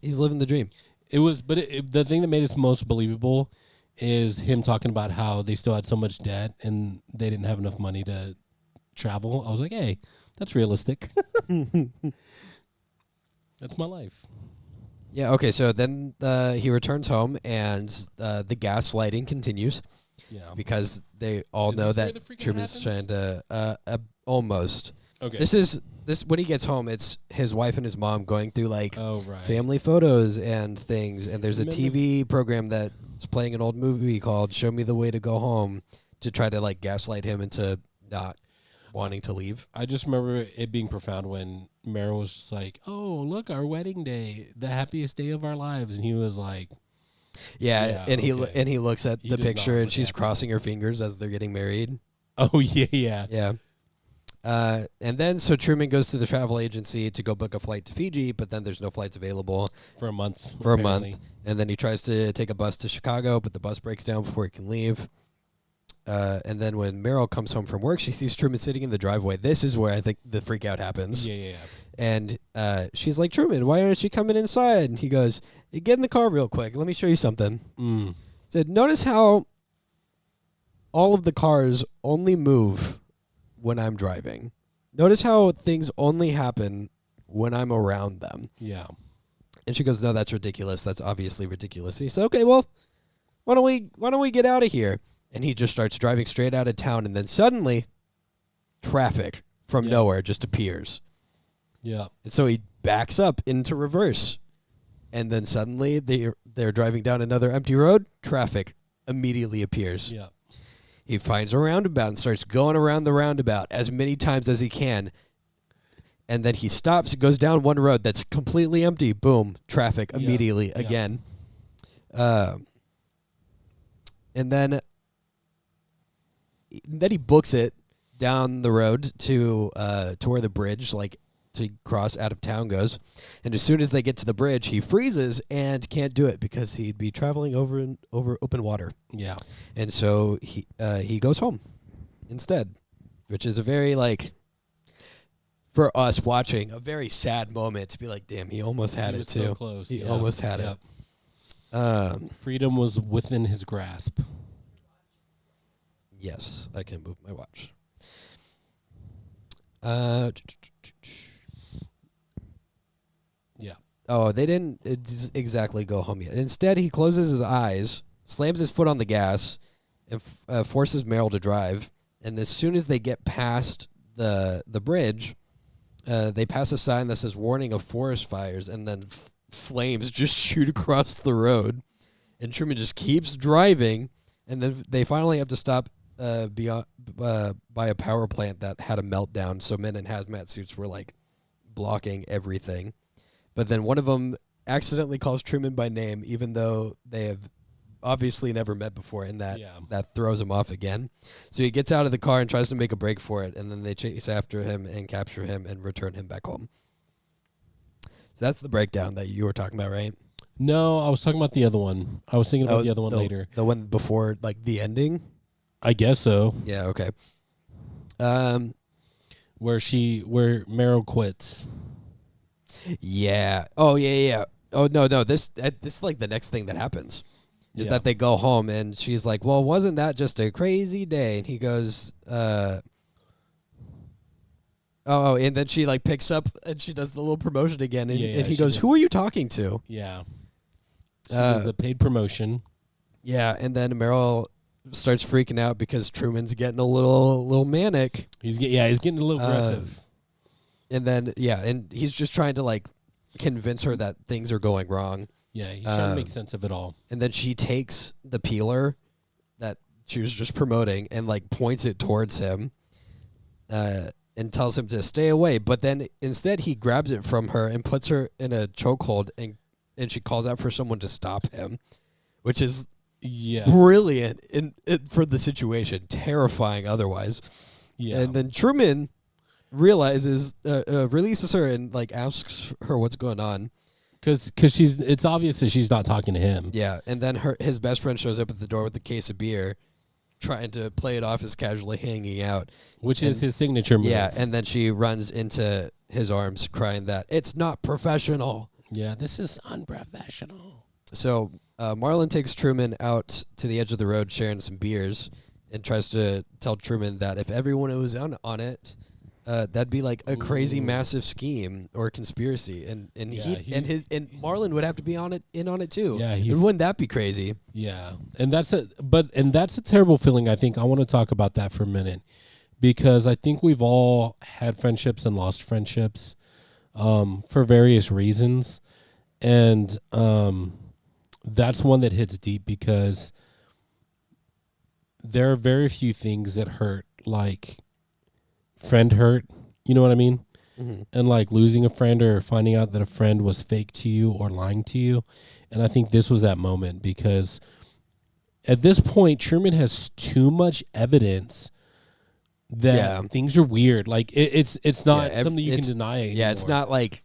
He's living the dream. It was, but the thing that made it most believable is him talking about how they still had so much debt and they didn't have enough money to travel. I was like, hey, that's realistic. That's my life. Yeah, okay, so then he returns home, and the gaslighting continues Yeah. because they all Is know this where that the freaking Truman's happens? trying to almost. Okay. This when he gets home, it's his wife and his mom going through like Oh, right. family photos and things, and there's a Remember- TV program that's playing an old movie called Show Me the Way to Go Home to try to like gaslight him into not wanting to leave. I just remember it being profound when Meryl was just like, "Oh, look, our wedding day, the happiest day of our lives," and he was like, Yeah, Yeah, and okay. he looks at He the does not picture and look she's happy. crossing her fingers as they're getting married. "Oh yeah." Yeah. And then so Truman goes to the travel agency to go book a flight to Fiji, but then there's no flights available For a month. for a apparently. month. And then he tries to take a bus to Chicago, but the bus breaks down before he can leave. And then when Meryl comes home from work, she sees Truman sitting in the driveway. This is where I think the freak out happens. Yeah. And she's like, Truman, why aren't you coming inside? And he goes, hey, get in the car real quick. Let me show you something. Mm. Said, notice how all of the cars only move when I'm driving. Notice how things only happen when I'm around them. Yeah. And she goes, no, that's ridiculous. That's obviously ridiculous. And he said, okay, well, why don't we get out of here? And he just starts driving straight out of town, and then suddenly traffic from Yeah. nowhere just appears. Yeah. And so he backs up into reverse. And then suddenly they're driving down another empty road. Traffic immediately appears. Yeah. He finds a roundabout and starts going around the roundabout as many times as he can. And then he stops and goes down one road that's completely empty. Boom, traffic Yeah. immediately Yeah. again. And then he books it down the road to where the bridge, like to cross out of town, goes. And as soon as they get to the bridge, he freezes and can't do it because he'd be traveling over open water. Yeah. And so he goes home instead, which is a very, like, for us watching, a very sad moment to be like, damn, he almost had He it was too. so close. He Yeah. almost had Yeah. it. Freedom was within his grasp. Yes, I can move my watch. Yeah. Oh, they didn't exactly go home yet. Instead, he closes his eyes, slams his foot on the gas, and forces Meryl to drive. And as soon as they get past the bridge, they pass a sign that says "Warning of Forest Fires," and then flames just shoot across the road. And Truman just keeps driving, and then they finally have to stop by a power plant that had a meltdown. So men in hazmat suits were like blocking everything. But then one of them accidentally calls Truman by name, even though they have obviously never met before, and that throws him off again. So he gets out of the car and tries to make a break for it, and then they chase after him and capture him and return him back home. So that's the breakdown that you were talking about, right? No, I was talking about the other one. I was thinking about the other one later. The one before, like, the ending? I guess so. Yeah, okay. Where Meryl quits. Yeah. Oh, yeah. Oh, no. This is like the next thing that happens. Is that they go home, and she's like, well, wasn't that just a crazy day? And he goes, and then she, like, picks up, and she does the little promotion again, and, and he goes, who are you talking to? Yeah. She does the paid promotion. Yeah, and then Meryl starts freaking out because Truman's getting a little manic. He's getting a little aggressive. And then, and he's just trying to, like, convince her that things are going wrong. Yeah, he's trying to make sense of it all. And then she takes the peeler that she was just promoting and, like, points it towards him and tells him to stay away. But then instead he grabs it from her and puts her in a chokehold, and she calls out for someone to stop him, which is brilliant for the situation, terrifying otherwise. Yeah. And then Truman releases her and, like, asks her what's going on. Because it's obvious that she's not talking to him. Yeah, and then his best friend shows up at the door with a case of beer, trying to play it off as casually hanging out. Which is his signature move. Yeah, and then she runs into his arms crying that it's not professional. Yeah, this is unprofessional. So Marlon takes Truman out to the edge of the road sharing some beers and tries to tell Truman that if everyone was on it, that'd be like a crazy Ooh. massive scheme or conspiracy, and Yeah, and Marlon would have to be on it too. Yeah, and wouldn't that be crazy? Yeah, and that's a terrible feeling. I think I want to talk about that for a minute because I think we've all had friendships and lost friendships for various reasons, and that's one that hits deep because there are very few things that hurt like friend hurt. You know what I mean? Mm-hmm. And like losing a friend or finding out that a friend was fake to you or lying to you. And I think this was that moment because at this point, Truman has too much evidence that things are weird. Like it's not something you can deny anymore. Yeah, it's not like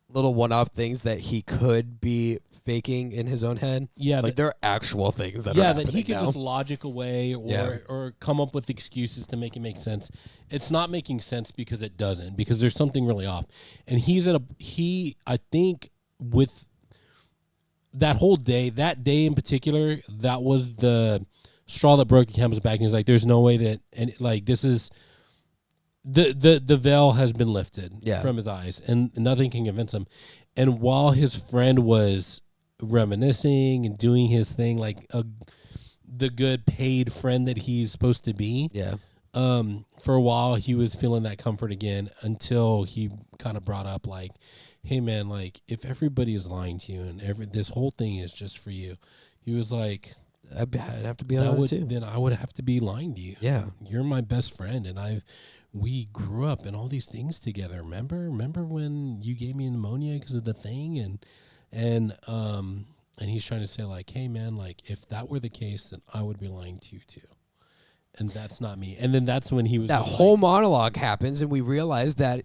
little one-off things that he could be faking in his own head. Yeah, like there are actual things that are happening that he could now. just logic away or come up with excuses to make it make sense. It's not making sense because it doesn't, because there's something really off. And I think with that whole day, that day in particular, that was the straw that broke the camel's back. And he's like, there's no way that, and like, this is, the veil has been lifted from his eyes and nothing can convince him. And while his friend was reminiscing and doing his thing, like the good paid friend that he's supposed to be, for a while he was feeling that comfort again until he kind of brought up like, hey man, like if everybody is lying to you and this whole thing is just for you, he was like, I'd have to be on it too. Then I would have to be lying to you. Yeah, you're my best friend, and we grew up in all these things together. Remember when you gave me pneumonia because of the thing, and he's trying to say like, hey man, like if that were the case, then I would be lying to you too, and that's not me. And then that's when he was that whole monologue happens, and we realize that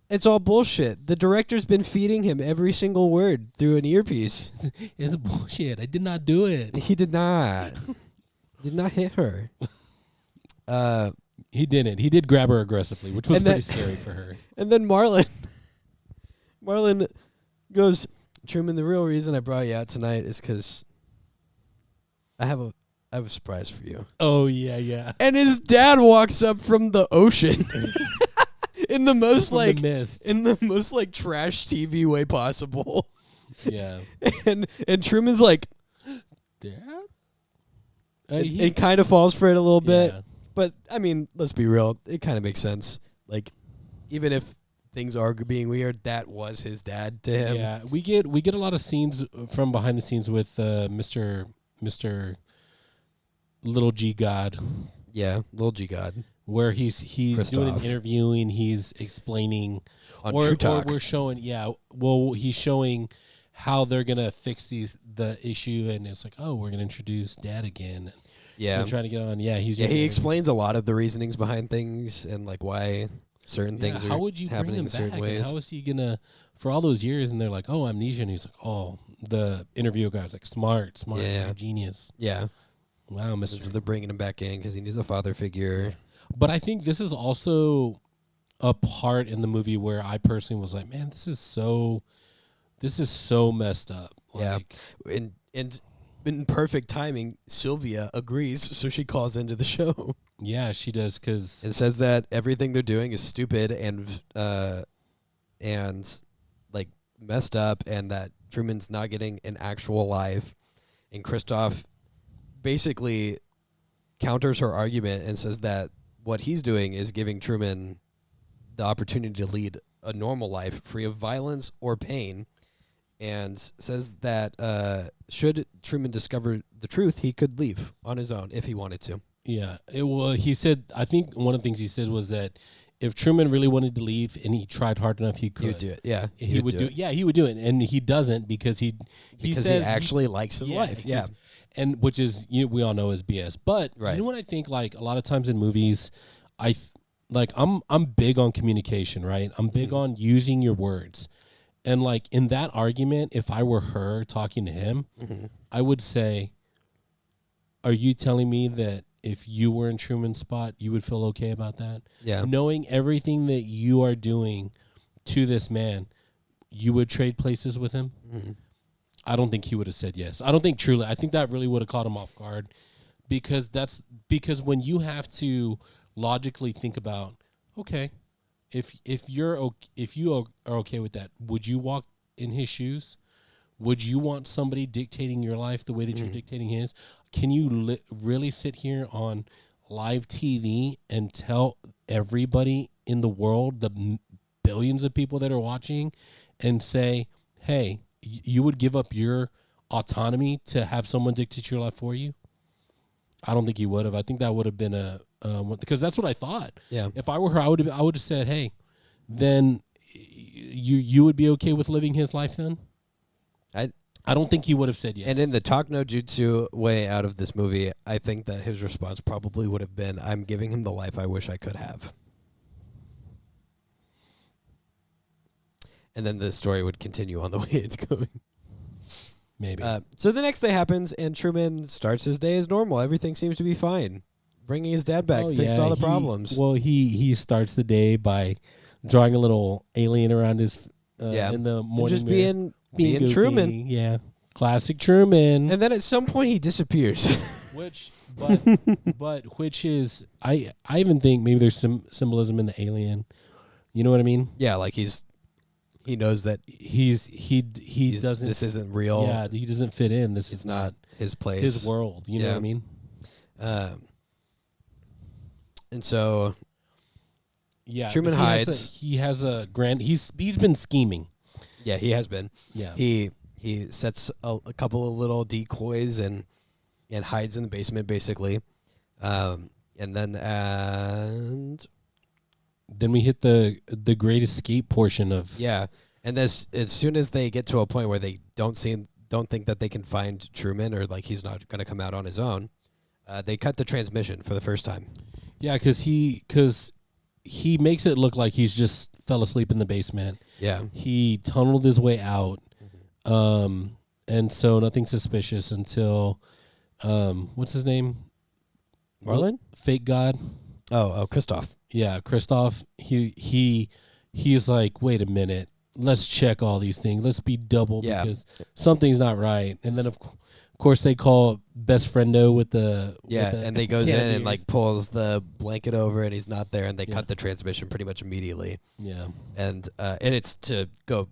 it's all bullshit. The director's been feeding him every single word through an earpiece. It's bullshit. I did not do it. He did not. Did not hit her. He didn't. He did grab her aggressively, which was pretty scary for her. And then Marlon goes, Truman, the real reason I brought you out tonight is because I have a surprise for you. Oh, yeah. And his dad walks up from the ocean. In the most trash TV way possible. Yeah. And Truman's like, Dad? It kind of falls for it a little bit. Yeah. But I mean, let's be real, it kind of makes sense. Like even if things are being weird, that was his dad to him. Yeah, we get a lot of scenes from behind the scenes with Mr. Little G God. Yeah, Little G God. Where he's doing an interview and he's explaining on True Talk. Or we're showing he's showing how they're gonna fix the issue, and it's like, oh, we're gonna introduce Dad again. Yeah, trying to get on. Yeah, he explains a lot of the reasonings behind things and like why certain things are how would you happening bring him in certain back? ways. And how is he gonna for all those years? And they're like, oh, amnesia, and he's like, oh, the interview guy's like, smart, genius. Yeah, wow, Mr. So they're bringing him back in because he needs a father figure. But I think this is also a part in the movie where I personally was like, man, this is so messed up. Like, yeah, and in perfect timing, Sylvia agrees, so she calls into the show. Yeah, she does, because it says that everything they're doing is stupid and like messed up, and that Truman's not getting an actual life, and Christoph basically counters her argument and says that what he's doing is giving Truman the opportunity to lead a normal life free of violence or pain, and says that should Truman discover the truth, he could leave on his own if he wanted to. Yeah. He said, I think one of the things he said was that if Truman really wanted to leave and he tried hard enough, he could. He would do it. Yeah. He would do it. Yeah, he would do it. And he doesn't because he says he actually likes his life. Yeah. And which is, we all know is BS. But you know what I think, like a lot of times in movies, I'm big on communication, right? I'm big on using your words. And like in that argument, if I were her talking to him, I would say, are you telling me that if you were in Truman's spot, you would feel okay about that? Yeah. Knowing everything that you are doing to this man, you would trade places with him? I don't think he would have said yes. I don't think truly. I think that really would have caught him off guard because when you have to logically think about, okay, if you are okay with that, would you walk in his shoes? Would you want somebody dictating your life the way that you're dictating his? Can you really sit here on live TV and tell everybody in the world, the billions of people that are watching, and say, hey, you would give up your autonomy to have someone dictate your life for you? I don't think he would have. I think that would have been because that's what I thought. Yeah. If I were her, I would have said, hey, then you would be okay with living his life then? I don't think he would have said yes. And in the talk no jutsu way out of this movie, I think that his response probably would have been, I'm giving him the life I wish I could have. And then the story would continue on the way it's going. Maybe. So the next day happens, and Truman starts his day as normal. Everything seems to be fine. Bringing his dad back, fixed all the problems. Well, he starts the day by drawing a little alien around his in the morning. Just mirror. being goofy. Truman. Yeah. Classic Truman. And then at some point he disappears. Which is I even think maybe there's some symbolism in the alien. You know what I mean? Yeah, like he knows that he doesn't. This isn't real. Yeah, he doesn't fit in. This is not his place. His world. You know what I mean? And so yeah, Truman hides. He has a grand. He's been scheming. Yeah, he has been. Yeah, he sets a couple of little decoys and hides in the basement basically, and then we hit the great escape portion of and as soon as they get to a point where they don't think that they can find Truman, or like he's not going to come out on his own, they cut the transmission for the first time. Yeah, because he makes it look like he's just fell asleep in the basement. Yeah. He tunneled his way out. And so nothing suspicious until what's his name? Marlon? Fake God. Oh, Christoph. Yeah, Christoph. He's like, wait a minute. Let's check all these things. Let's be double because something's not right. And then of course they call best friendo with the and they goes in and like pulls the blanket over and he's not there, and they cut the transmission pretty much immediately. Yeah. And it's to go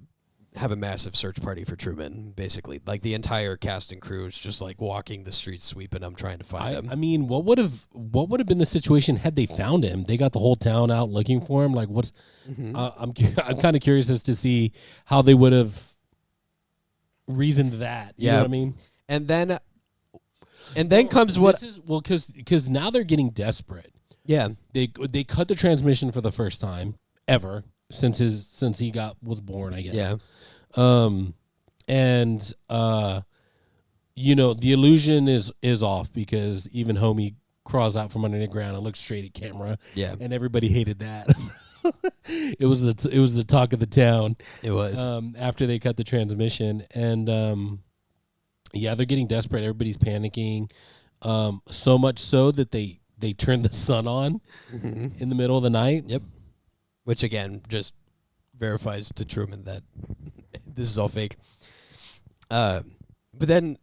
have a massive search party for Truman, basically. Like the entire cast and crew is just like walking the streets sweeping him, trying to find him. I mean, what would have been the situation had they found him? They got the whole town out looking for him. Like what's I'm kind of curious as to see how they would have reasoned that. You know what I mean? And then comes what? Because now they're getting desperate. Yeah, they cut the transmission for the first time ever since he was born, I guess. Yeah. And the illusion is off because even Homie crawls out from under the ground and looks straight at camera. Yeah. And everybody hated that. It was the talk of the town. It was after they cut the transmission, and they're getting desperate. Everybody's panicking, so much so that they turn the sun on in the middle of the night. Yep. Which again just verifies to Truman that this is all fake. But then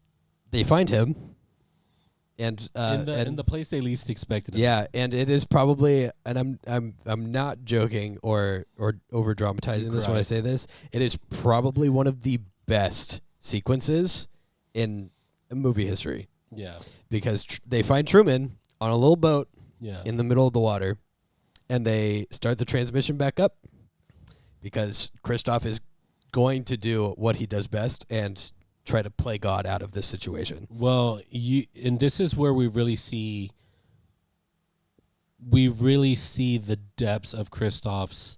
they find him, and in the place they least expected him. Yeah, and it is probably, and I'm not joking or over dramatizing this when I say this. It is probably one of the best sequences in movie history. Yeah, because they find Truman on a little boat. Yeah. In the middle of the water, and they start the transmission back up because Christoph is going to do what he does best and try to play God out of this situation. Well, and this is where we really see the depths of Christoph's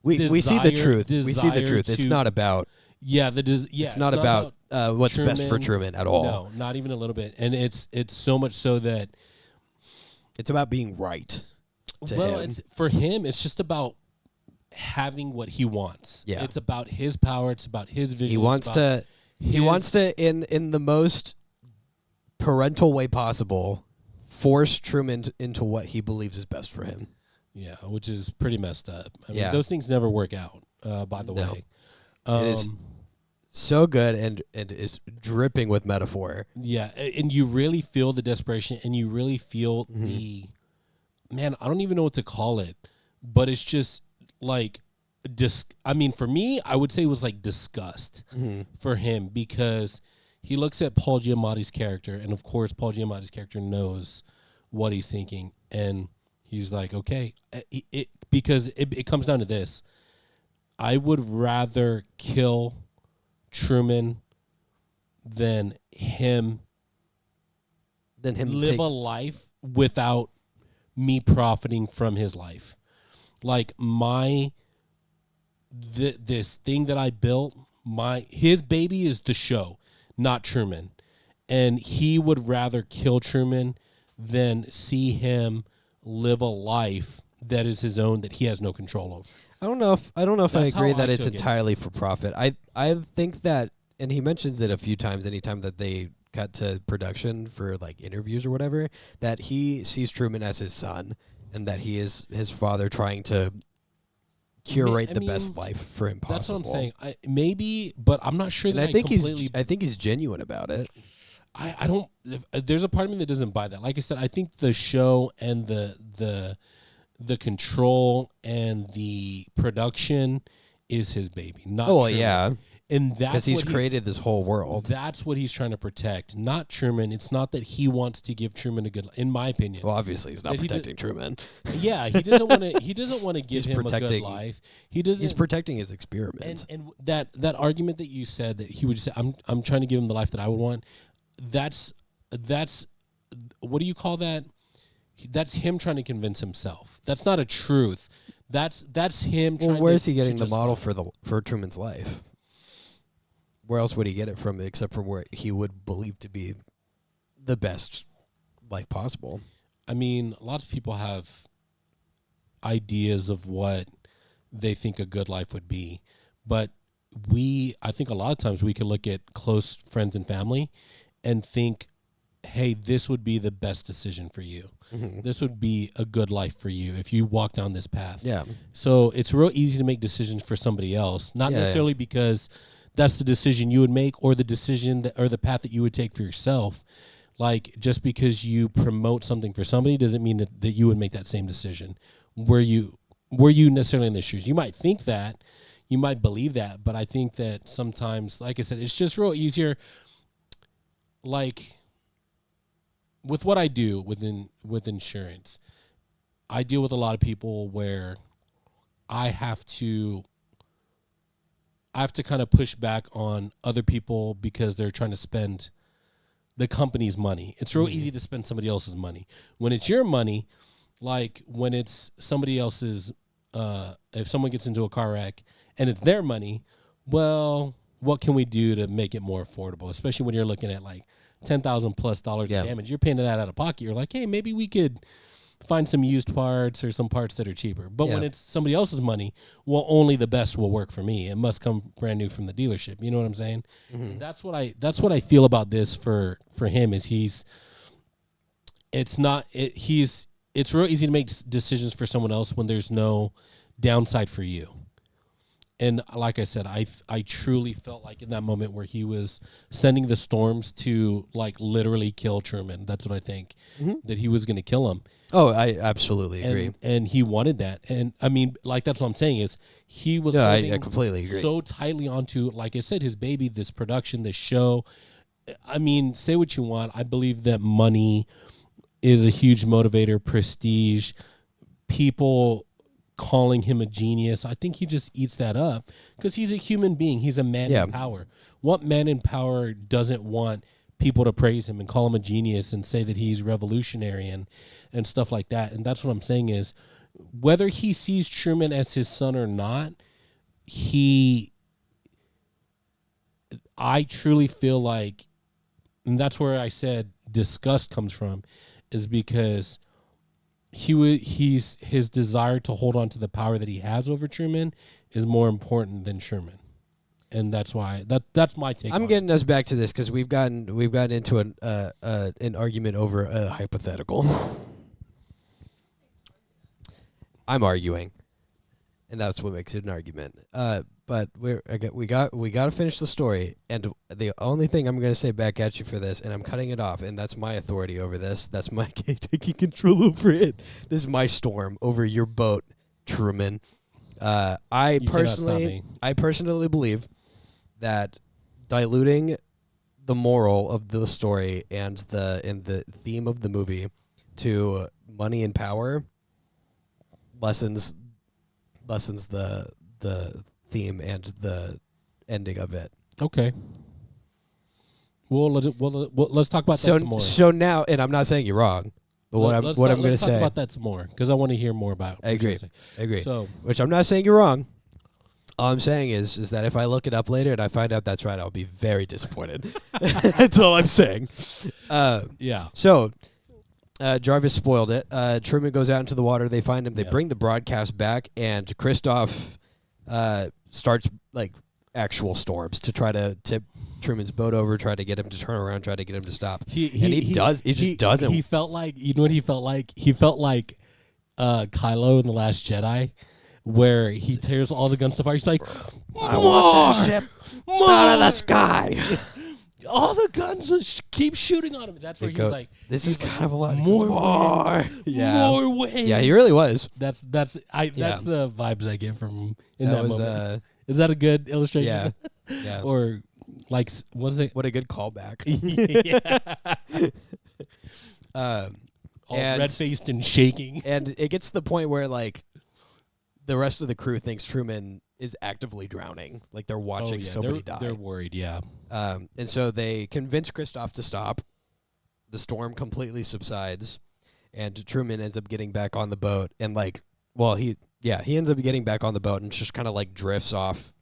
we see the truth. We see the truth. It's not about it's not about what's Truman, best for Truman at all. No, not even a little bit. And it's so much so that it's about being right to him. For him, it's just about having what he wants. Yeah. It's about his power. It's about his vision. He wants to in the most parental way possible force Truman into what he believes is best for him. Yeah, which is pretty messed up. I mean, those things never work out, by the way. It is So good and is dripping with metaphor. Yeah, and you really feel the desperation, and you really feel the, man, I don't even know what to call it, but it's just like, I mean, for me, I would say it was like disgust for him, because he looks at Paul Giamatti's character, and of course, Paul Giamatti's character knows what he's thinking, and he's like, okay, because it comes down to this. I would rather kill Truman than him live a life without me profiting from his life. Like this thing that I built, his baby is the show, not Truman. And he would rather kill Truman than see him live a life that is his own, that he has no control over. I don't know if I That's agree how that I it's took it. entirely for profit. I think that, and he mentions it a few times anytime that they cut to production for like interviews or whatever, that he sees Truman as his son and that he is his father trying to curate the best life for him possible. That's what I'm saying. Maybe, but I'm not sure And that I think completely. I think he's genuine about it. I don't. There's a part of me that doesn't buy that. Like I said, I think the show and the control and the production is his baby, not Oh, Truman. yeah. And that's Because he's what created this whole world. That's what he's trying to protect, not Truman. It's not that he wants to give Truman a good life, in my opinion. Well, obviously he's not That he protecting Truman. Yeah, he doesn't want to. He doesn't want to give He's him a good protecting- life. He doesn't. He's protecting his experiment. And that argument that you said, that he would say, I'm trying to give him the life that I would want. That's what do you call that? That's him trying to convince himself. That's not a truth. That's him. Well, trying where's to, he getting to the model justify. for Truman's life? Where else would he get it from except from where he would believe to be the best life possible? I mean, lots of people have ideas of what they think a good life would be, but I think a lot of times we can look at close friends and family and think, hey, this would be the best decision for you. This would be a good life for you if you walk down this path. Yeah. So it's real easy to make decisions for somebody else, not necessarily because that's the decision you would make or the decision or the path that you would take for yourself. Like, just because you promote something for somebody doesn't mean that you would make that same decision. Were you necessarily in their shoes? You might think that, you might believe that, but I think that sometimes, like I said, it's just real easier. Like, with what I do with insurance, I deal with a lot of people where I have to kind of push back on other people because they're trying to spend the company's money. It's real easy to spend somebody else's money. When it's your money, like when it's somebody else's, if someone gets into a car wreck and it's their money, well, what can we do to make it more affordable? Especially when you're looking at like $10,000+ of damage. You're paying that out of pocket. You're like, hey, maybe we could find some used parts or some parts that are cheaper. But when it's somebody else's money, well, only the best will work for me. It must come brand new from the dealership. You know what I'm saying? That's what I feel about this for him is it's real easy to make decisions for someone else when there's no downside for you. And like I said, I truly felt like in that moment where he was sending the storms to like literally kill Truman. That's what I think, that he was going to kill him. Oh, I absolutely agree. And he wanted that. And I mean, like, that's what I'm saying is he was I completely agree. So tightly onto, like I said, his baby, this production, this show. I mean, say what you want. I believe that money is a huge motivator, prestige, people calling him a genius. I think he just eats that up because he's a human being. He's a man in power. What man in power doesn't want people to praise him and call him a genius and say that he's revolutionary and stuff like that? And that's what I'm saying is, whether he sees Truman as his son or not, I truly feel like, and that's where I said disgust comes from, is because his desire to hold on to the power that he has over Truman is more important than Truman, and that's why that's my take. I'm getting us back to this because we've gotten into an argument over a hypothetical. I'm arguing, and that's what makes it an argument. But we got to finish the story, and the only thing I'm going to say back at you for this, and I'm cutting it off, and that's my authority over this. That's my taking control over it. This is my storm over your boat, Truman. I personally believe that diluting the moral of the story and the theme of the movie to money and power lessens the theme and the ending of it. Okay. Well, let's talk about that some more. So now, and I'm not saying you're wrong, but what I'm going to say. Let's talk about that some more because I want to hear more about. I agree. So, which I'm not saying you're wrong. All I'm saying is that if I look it up later and I find out that's right, I'll be very disappointed. That's all I'm saying. Yeah. So, Jarvis spoiled it. Truman goes out into the water. They find him. They bring the broadcast back, and Christoph starts like actual storms to try to tip Truman's boat over, try to get him to turn around, try to get him to stop. He just doesn't. He felt like, you know what he felt like? He felt like Kylo in The Last Jedi, where he tears all the gun stuff apart. He's like, I want that ship out of the sky. All the guns keep shooting on him. That's where he's like, this is kind of a lot. More waves. Yeah, he really was. That's the vibes I get from him in that moment. Is that a good illustration? Yeah. Or like, was it? What a good callback. All red-faced and shaking. And it gets to the point where, like, the rest of the crew thinks Truman is actively drowning. Like, they're watching somebody die. They're worried, yeah. And so they convince Christoph to stop. The storm completely subsides, and Truman ends up getting back on the boat. And, like, he ends up getting back on the boat and just kind of, like, drifts off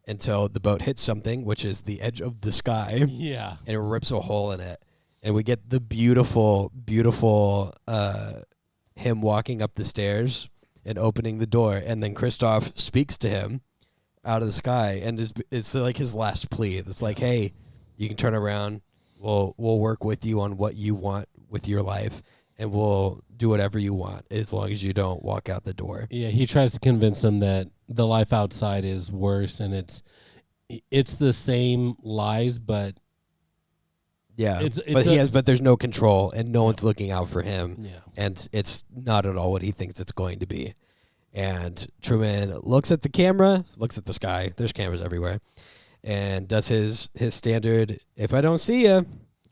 until the boat hits something, which is the edge of the sky. Yeah. And it rips a hole in it. And we get the beautiful, beautiful him walking up the stairs and opening the door. And then Christoph speaks to him out of the sky. And it's like his last plea. It's like, hey, you can turn around. We'll work with you on what you want with your life. And we'll do whatever you want as long as you don't walk out the door. Yeah, he tries to convince him that the life outside is worse, and it's the same lies, but yeah, but there's no control, and no one's looking out for him. Yeah, and it's not at all what he thinks it's going to be. And Truman looks at the camera, looks at the sky. There's cameras everywhere, and does his standard. If I don't see you,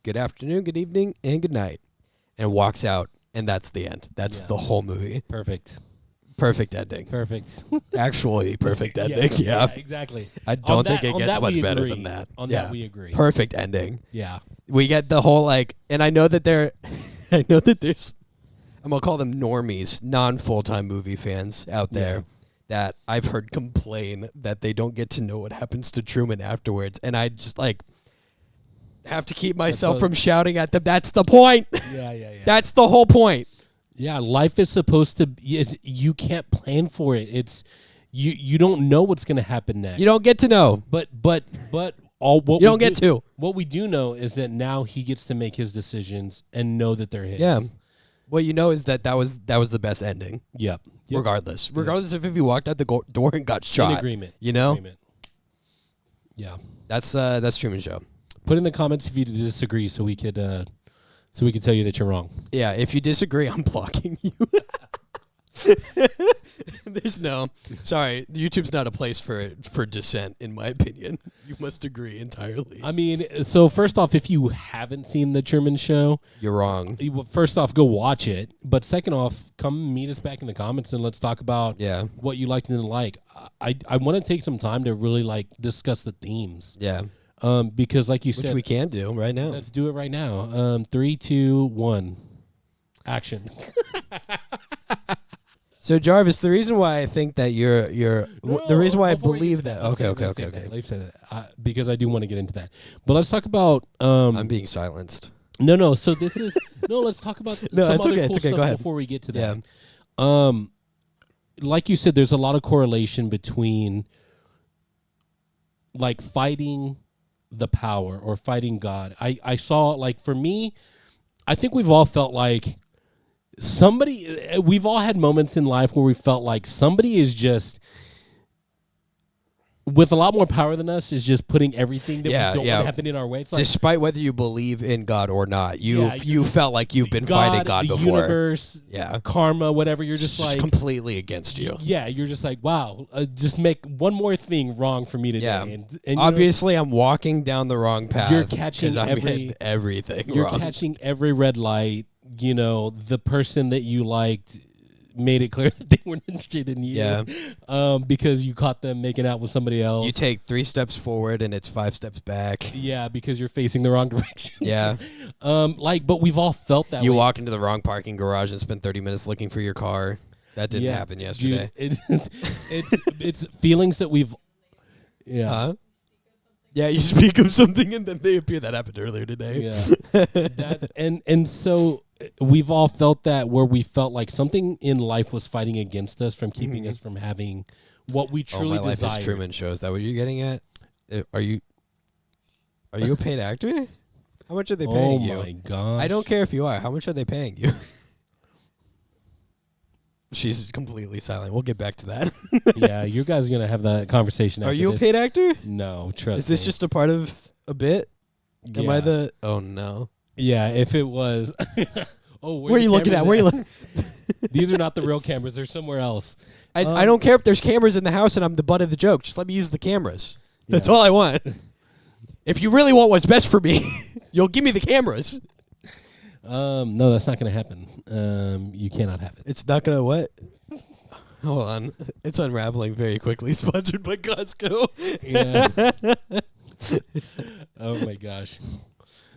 good afternoon, good evening, and good night. And walks out, and that's the end. That's the whole movie. Perfect ending. Perfect. Actually, perfect ending. Yeah, exactly. I don't think it gets much better than that. On that, we agree. Perfect ending. Yeah. We get the whole, like, and I know that there's, I'm gonna call them normies, non-full-time movie fans out there that I've heard complain that they don't get to know what happens to Truman afterwards, and I just have to keep myself from shouting at them. That's the point. Yeah. That's the whole point. Yeah, life is supposed to be, you can't plan for it. It's you don't know what's going to happen next. You don't get to know. But all what you don't get to. What we do know is that now he gets to make his decisions and know that they're his. Yeah. What you know is that was the best ending. Yep. Regardless of if he walked out the door and got shot. In agreement. You know? Agreement. Yeah. That's Truman Show. Put in the comments if you disagree, so we could tell you that you're wrong. Yeah, if you disagree, I'm blocking you. Sorry, YouTube's not a place for dissent, in my opinion. You must agree entirely. I mean, so first off, if you haven't seen the Truman Show, you're wrong. First off, go watch it. But second off, come meet us back in the comments and let's talk about what you liked and didn't like. I want to take some time to really discuss the themes. Yeah. Because like you said, which we can do right now. Let's do it right now. 3, 2, 1, action. So Jarvis, the reason why I think that the reason why I believe that. Okay. Because I do want to get into that, but let's talk about. I'm being silenced. No. So this is no. Let's talk about some other cool stuff Go ahead. before we get to that. Yeah. Like you said, there's a lot of correlation between fighting the power or fighting God. I saw, for me, I think we've all felt like we've all had moments in life where we felt like somebody is just with a lot more power than us, is just putting everything that we don't want to happen in our way. It's like, despite whether you believe in God or not, you felt like you've been God, fighting God the before. Universe, karma, whatever. You're just like completely against you. Yeah, you're just like, wow, just make one more thing wrong for me today. Yeah. And obviously, I'm walking down the wrong path. You're catching everything. You're wrong. catching every red light. The person that you liked made it clear that they weren't interested in you. Yeah. Because you caught them making out with somebody else. You take 3 steps forward and it's 5 steps back. Yeah, because you're facing the wrong direction. Yeah. But we've all felt that way. You walk into the wrong parking garage and spend 30 minutes looking for your car. That didn't happen yesterday. Dude, it's feelings that we've. Yeah. Huh? Yeah, you speak of something and then they appear. That happened earlier today. Yeah. And so we've all felt that, where we felt like something in life was fighting against us from keeping us from having what we truly my life desired. is Truman Show. Is that what you're getting at? Are you a paid actor? How much are they paying you? Oh my gosh. I don't care if you are. How much are they paying you? She's completely silent. We'll get back to that. Yeah, you guys are going to have that conversation after Are you this. a paid actor? No, trust me. Is this just a part of a bit? Yeah. Am I the... Oh, no. Yeah, if it was... where are you looking at? Where are you looking? These are not the real cameras. They're somewhere else. I don't care if there's cameras in the house and I'm the butt of the joke. Just let me use the cameras. That's all I want. If you really want what's best for me, you'll give me the cameras. No, that's not going to happen. You cannot have it. It's not going to what? Hold on. It's unraveling very quickly. Sponsored by Costco. Yeah. Oh, my gosh.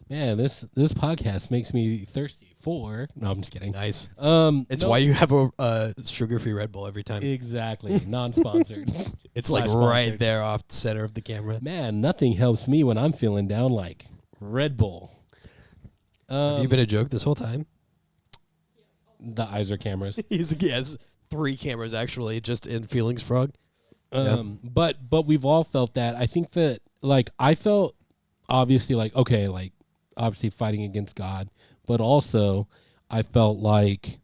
Man, this podcast makes me thirsty for... No, I'm just kidding. Nice. It's why you have a sugar-free Red Bull every time. Exactly. Non-sponsored. It's like right there off the center of the camera. Man, nothing helps me when I'm feeling down like Red Bull. Have you been a joke this whole time? The eyes are cameras. He has 3 cameras, actually, just in Feelings Frog. But we've all felt that. I think that, like, I felt obviously like, okay, like, obviously fighting against God, but also I felt like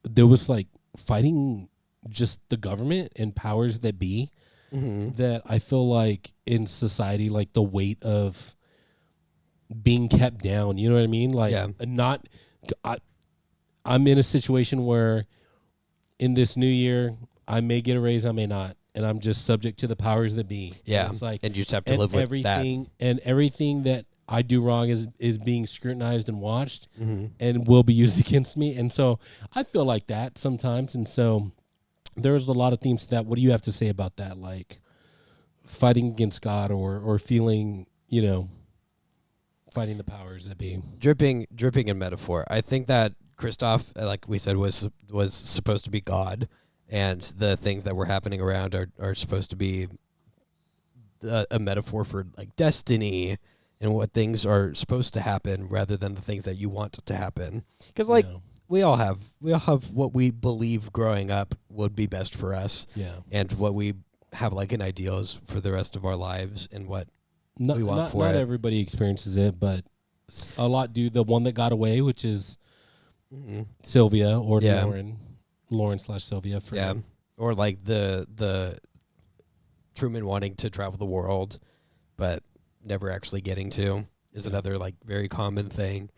there was like fighting just the government and powers that be, that I feel like in society, like the weight of being kept down, you know what I mean? Like I'm in a situation where in this new year, I may get a raise, I may not. And I'm just subject to the powers that be. Yeah. And it's like, and you just have to live with everything, that. And everything that I do wrong is being scrutinized and watched and will be used against me. And so I feel like that sometimes. And so there's a lot of themes to that. What do you have to say about that? Like fighting against God or feeling, fighting the powers that be. Dripping in metaphor. I think that Christoph, like we said, was supposed to be God. And the things that were happening around are supposed to be a metaphor for like destiny and what things are supposed to happen rather than the things that you want to happen. Because like we all have what we believe growing up would be best for us. Yeah. And what we have like an ideals for the rest of our lives and what we want for it. Not everybody experiences it, but a lot do. The one that got away, which is Sylvia or Lauren/Sylvia. For or like the Truman wanting to travel the world, but never actually getting to is another like very common thing.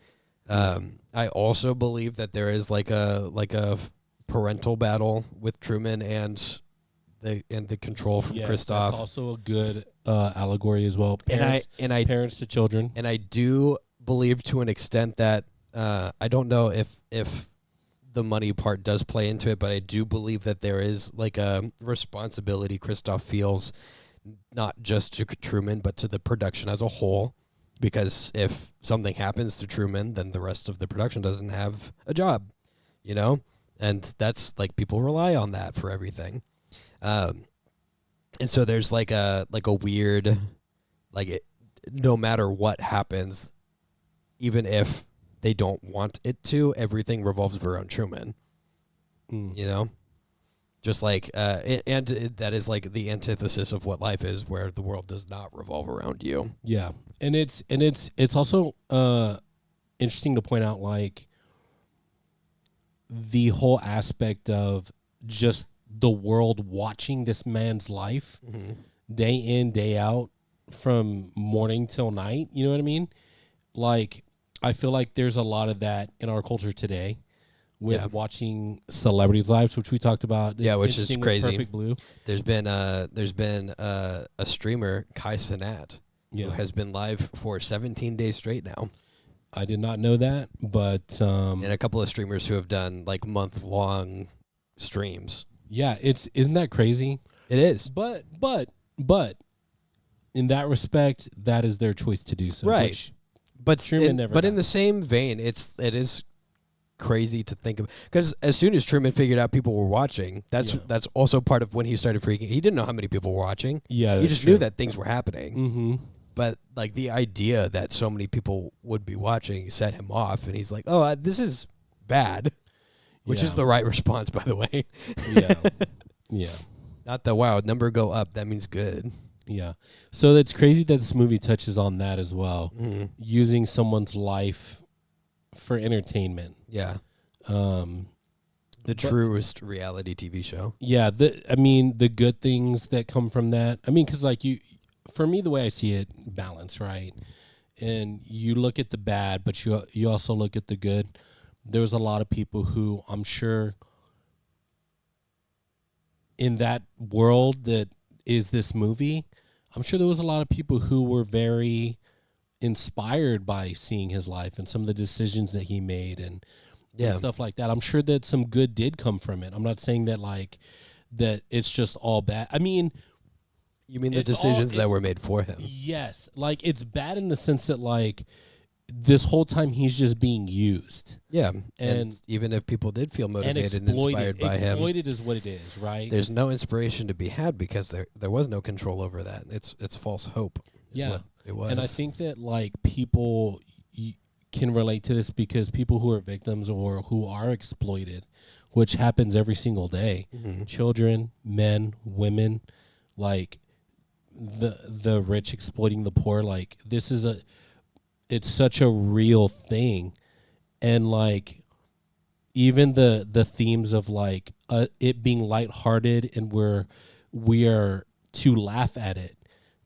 I also believe that there is like a parental battle with Truman and the control from Christoph. That's also a good allegory as well. Parents to children. And I do believe to an extent that I don't know if the money part does play into it, but I do believe that there is like a responsibility Christoph feels not just to Truman, but to the production as a whole. Because if something happens to Truman, then the rest of the production doesn't have a job, And that's like people rely on that for everything. And so there's like a weird, no matter what happens, even if they don't want it to, everything revolves around Truman, just like, and that is like the antithesis of what life is, where the world does not revolve around you. Yeah. And it's also, interesting to point out, like the whole aspect of just the world watching this man's life day in, day out, from morning till night. You know what I mean? Like, I feel like there's a lot of that in our culture today with watching celebrities' lives, which we talked about. Yeah, which is crazy. Perfect Blue. There's been a streamer, Kai Cenat, who has been live for 17 days straight now. I did not know that, but and a couple of streamers who have done like month-long streams. Yeah, isn't that crazy? It is. But in that respect, that is their choice to do so. Right. But in never the same vein, it is crazy to think of, because as soon as Truman figured out people were watching, that's also part of when he started freaking. He didn't know how many people were watching. Yeah, he just knew that things were happening. Mm-hmm. But like the idea that so many people would be watching set him off, and he's like, "Oh, this is bad," which is the right response, by the way. Yeah. Not that number go up. That means good. Yeah. So it's crazy that this movie touches on that as well, using someone's life for entertainment. Yeah. The truest reality TV show. Yeah. The good things that come from that. I mean, because for me, the way I see it, balance, right? And you look at the bad, but you also look at the good. There's a lot of people who I'm sure in that world that is this movie, I'm sure there was a lot of people who were very inspired by seeing his life and some of the decisions that he made and stuff like that. I'm sure that some good did come from it. I'm not saying that that it's just all bad. I mean, you mean the decisions that were made for him? Yes. It's bad in the sense that this whole time he's just being used. Yeah. And even if people did feel motivated and inspired by him. Exploited is what it is, right? There's no inspiration to be had because there was no control over that. It's false hope. Yeah. It was. And I think that people can relate to this because people who are victims or who are exploited, which happens every single day, children, men, women, the rich exploiting the poor, this is it's such a real thing. And even the themes of it being lighthearted and we are to laugh at it.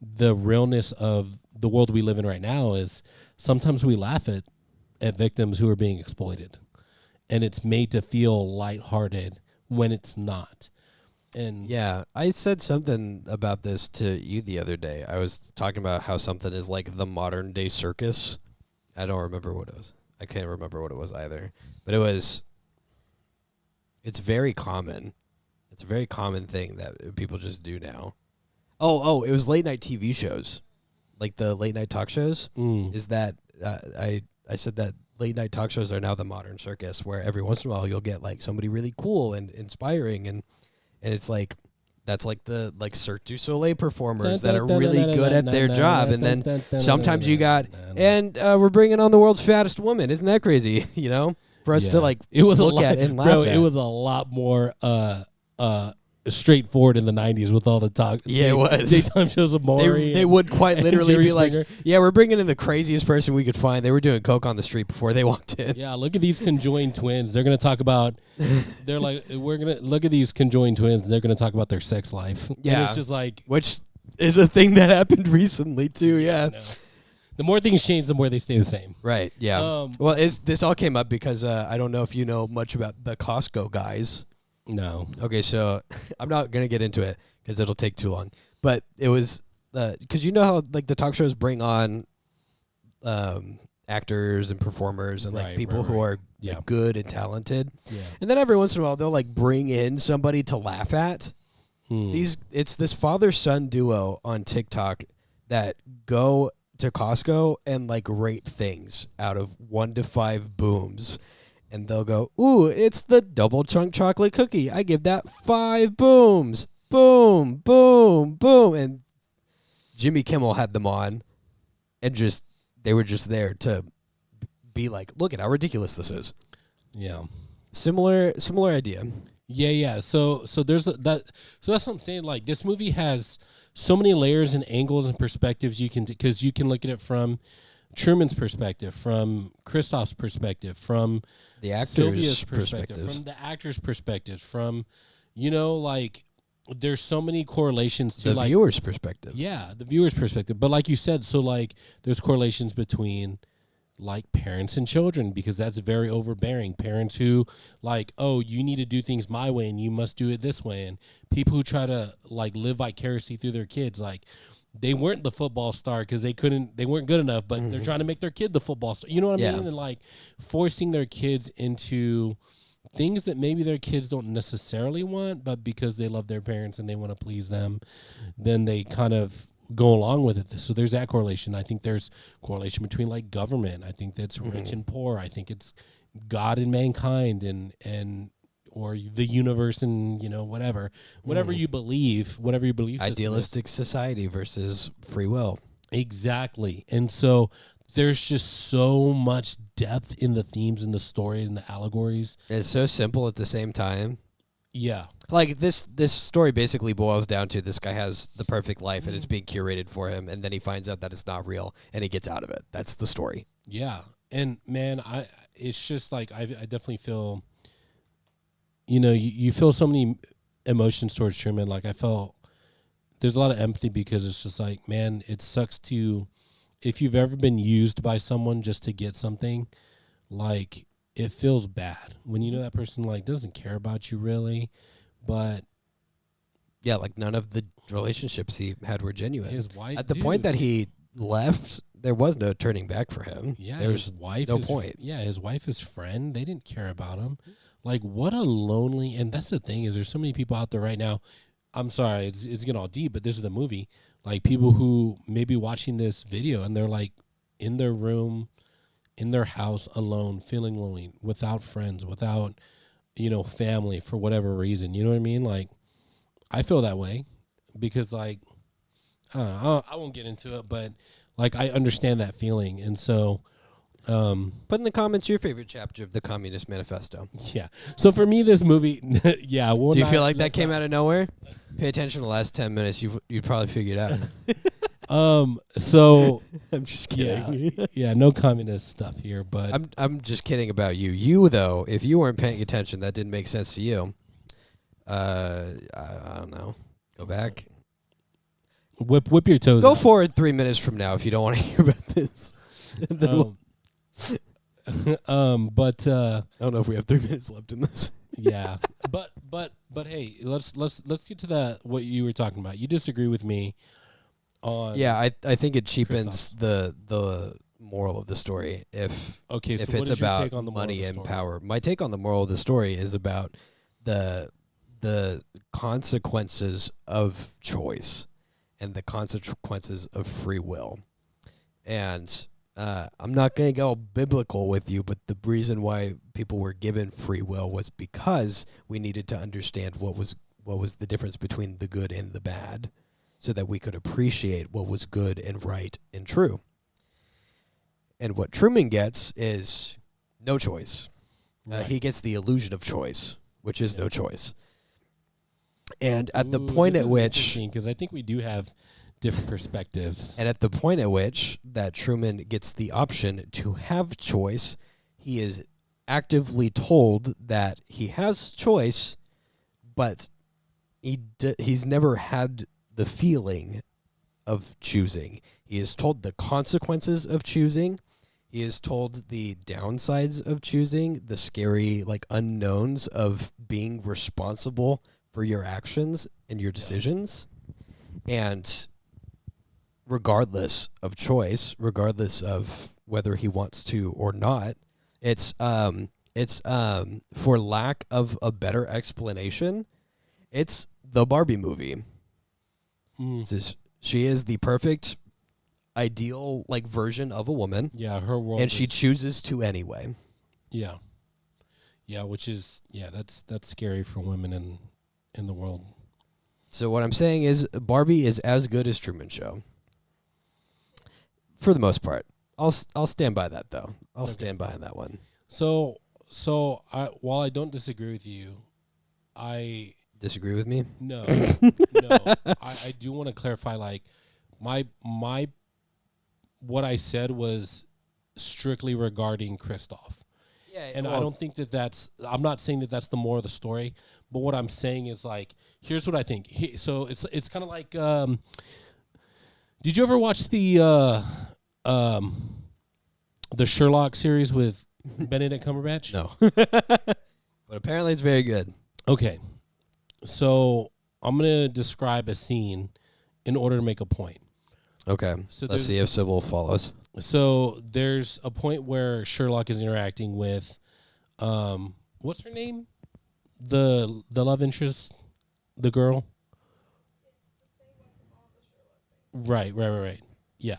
The realness of the world we live in right now is sometimes we laugh at victims who are being exploited, and it's made to feel lighthearted when it's not. And yeah, I said something about this to you the other day. I was talking about how something is like the modern day circus. I don't remember what it was. I can't remember what it was either. But it's very common. It's a very common thing that people just do now. Oh, it was late night TV shows. Like the late night talk shows. Is that I said that late night talk shows are now the modern circus, where every once in a while you'll get somebody really cool and inspiring and it's that's the Cirque du Soleil performers that are really good at their job, and then sometimes you got we're bringing on the world's fattest woman. Isn't that crazy? For us to it was look at and laugh at. It was a lot more straightforward in the 90s with all the talk. Yeah, it was. Daytime shows of Maury. They would quite literally be Springer. we're bringing in the craziest person we could find. They were doing coke on the street before they walked in. Yeah, look at these conjoined twins. They're going to talk about, we're going to look at these conjoined twins. They're going to talk about their sex life. Yeah. And it's just which is a thing that happened recently too. Yeah. The more things change, the more they stay the same. Right. Yeah. Well, this all came up because I don't know if you know much about the Costco guys. No. Okay, so I'm not going to get into it because it'll take too long. But it was because you know how the talk shows bring on actors and performers and people who are good and talented. Yeah. And then every once in a while they'll bring in somebody to laugh at. It's this father-son duo on TikTok that go to Costco and rate things out of 1 to 5 booms. And they'll go, ooh, it's the double chunk chocolate cookie. I give that 5 booms. Boom, boom, boom. And Jimmy Kimmel had them on, and they were just there to be look at how ridiculous this is. Yeah. Similar idea. Yeah. So there's that. So that's what I'm saying. This movie has so many layers and angles and perspectives because you can look at it from Truman's perspective, from Christoph's perspective, from the actor's Sylvia's perspective, perspectives, from the actor's perspective, from there's so many correlations to the viewer's perspective. Yeah, the viewer's perspective. But like you said, so like there's correlations between like parents and children, because that's very overbearing. Parents who like, oh, you need to do things my way and you must do it this way. And people who try to like live vicariously through their kids, like they weren't the football star because they weren't good enough, but they're trying to make their kid the football star. You know what I mean? And like forcing their kids into things that maybe their kids don't necessarily want, but because they love their parents and they want to please them, then they kind of go along with it. So there's that correlation. I think there's correlation between like government. I think that's rich and poor. I think it's God and mankind and or the universe and whatever you believe, Idealistic society versus free will. Exactly. And so there's just so much depth in the themes and the stories and the allegories. It's so simple at the same time. Yeah. Like this story basically boils down to this guy has the perfect life and it's being curated for him, and then he finds out that it's not real and he gets out of it. That's the story. Yeah. And man, it's just like I definitely feel, you feel so many emotions towards Truman. Like I felt there's a lot of empathy, because it's just like, man, it sucks if you've ever been used by someone just to get something, like it feels bad when that person like doesn't care about you really, but yeah, like none of the relationships he had were genuine. His wife, at the point that he left, there was no turning back for him. Yeah, his wife, no point. Yeah, his wife, his friend, they didn't care about him. Like what a lonely, and that's the thing is there's so many people out there right now. I'm sorry, it's getting all deep, but this is the movie. Like people who may be watching this video and they're like in their room, in their house alone, feeling lonely, without friends, without, family for whatever reason. You know what I mean? Like I feel that way because like, I don't know, I won't get into it, but like I understand that feeling. And so, put in the comments your favorite chapter of the Communist Manifesto. Yeah. So for me, this movie, yeah. Do you feel like that came out of nowhere? Pay attention to the last 10 minutes. You'd probably figure it out. So I'm just kidding. Yeah, no communist stuff here, but I'm just kidding about you. You though, if you weren't paying attention, that didn't make sense to you. I don't know. Go back. Whip your toes. Go out. forward 3 minutes from now if you don't want to hear about this. But I don't know if we have 3 minutes left in this. Yeah, but hey, let's get to what you were talking about. You disagree with me on? Yeah, I think it cheapens the moral of the story if it's about money and power. My take on the moral of the story is about the consequences of choice and the consequences of free will. And I'm not going to go biblical with you, but the reason why people were given free will was because we needed to understand what was the difference between the good and the bad, so that we could appreciate what was good and right and true. And what Truman gets is no choice. Right. He gets the illusion of choice, which is no choice. And at the point at which, because I think we do have different perspectives. And at the point at which that Truman gets the option to have choice, he is actively told that he has choice, but he's never had the feeling of choosing. He is told the consequences of choosing. He is told the downsides of choosing, the scary unknowns of being responsible for your actions and your decisions. And regardless of choice, regardless of whether he wants to or not, it's for lack of a better explanation, it's the Barbie movie. She is the perfect, ideal version of a woman. Yeah, her world, and she chooses to anyway. Yeah, which is that's scary for women in the world. So what I'm saying is, Barbie is as good as Truman Show. For the most part, I'll stand by that though. I'll stand by that one. So while I don't disagree with you, I disagree with me. No. I do want to clarify. My what I said was strictly regarding Kristoff. And I don't think that's. I'm not saying that that's the moral of the story, but what I'm saying is like, here's what I think. So it's kind of like. Did you ever watch the Sherlock series with Benedict Cumberbatch? No, but apparently it's very good. Okay, so I'm gonna describe a scene in order to make a point. Okay, so let's see if Sybil follows. So there's a point where Sherlock is interacting with, what's her name? The love interest, the girl. It's the same one from all the Sherlock things. Right. Yeah.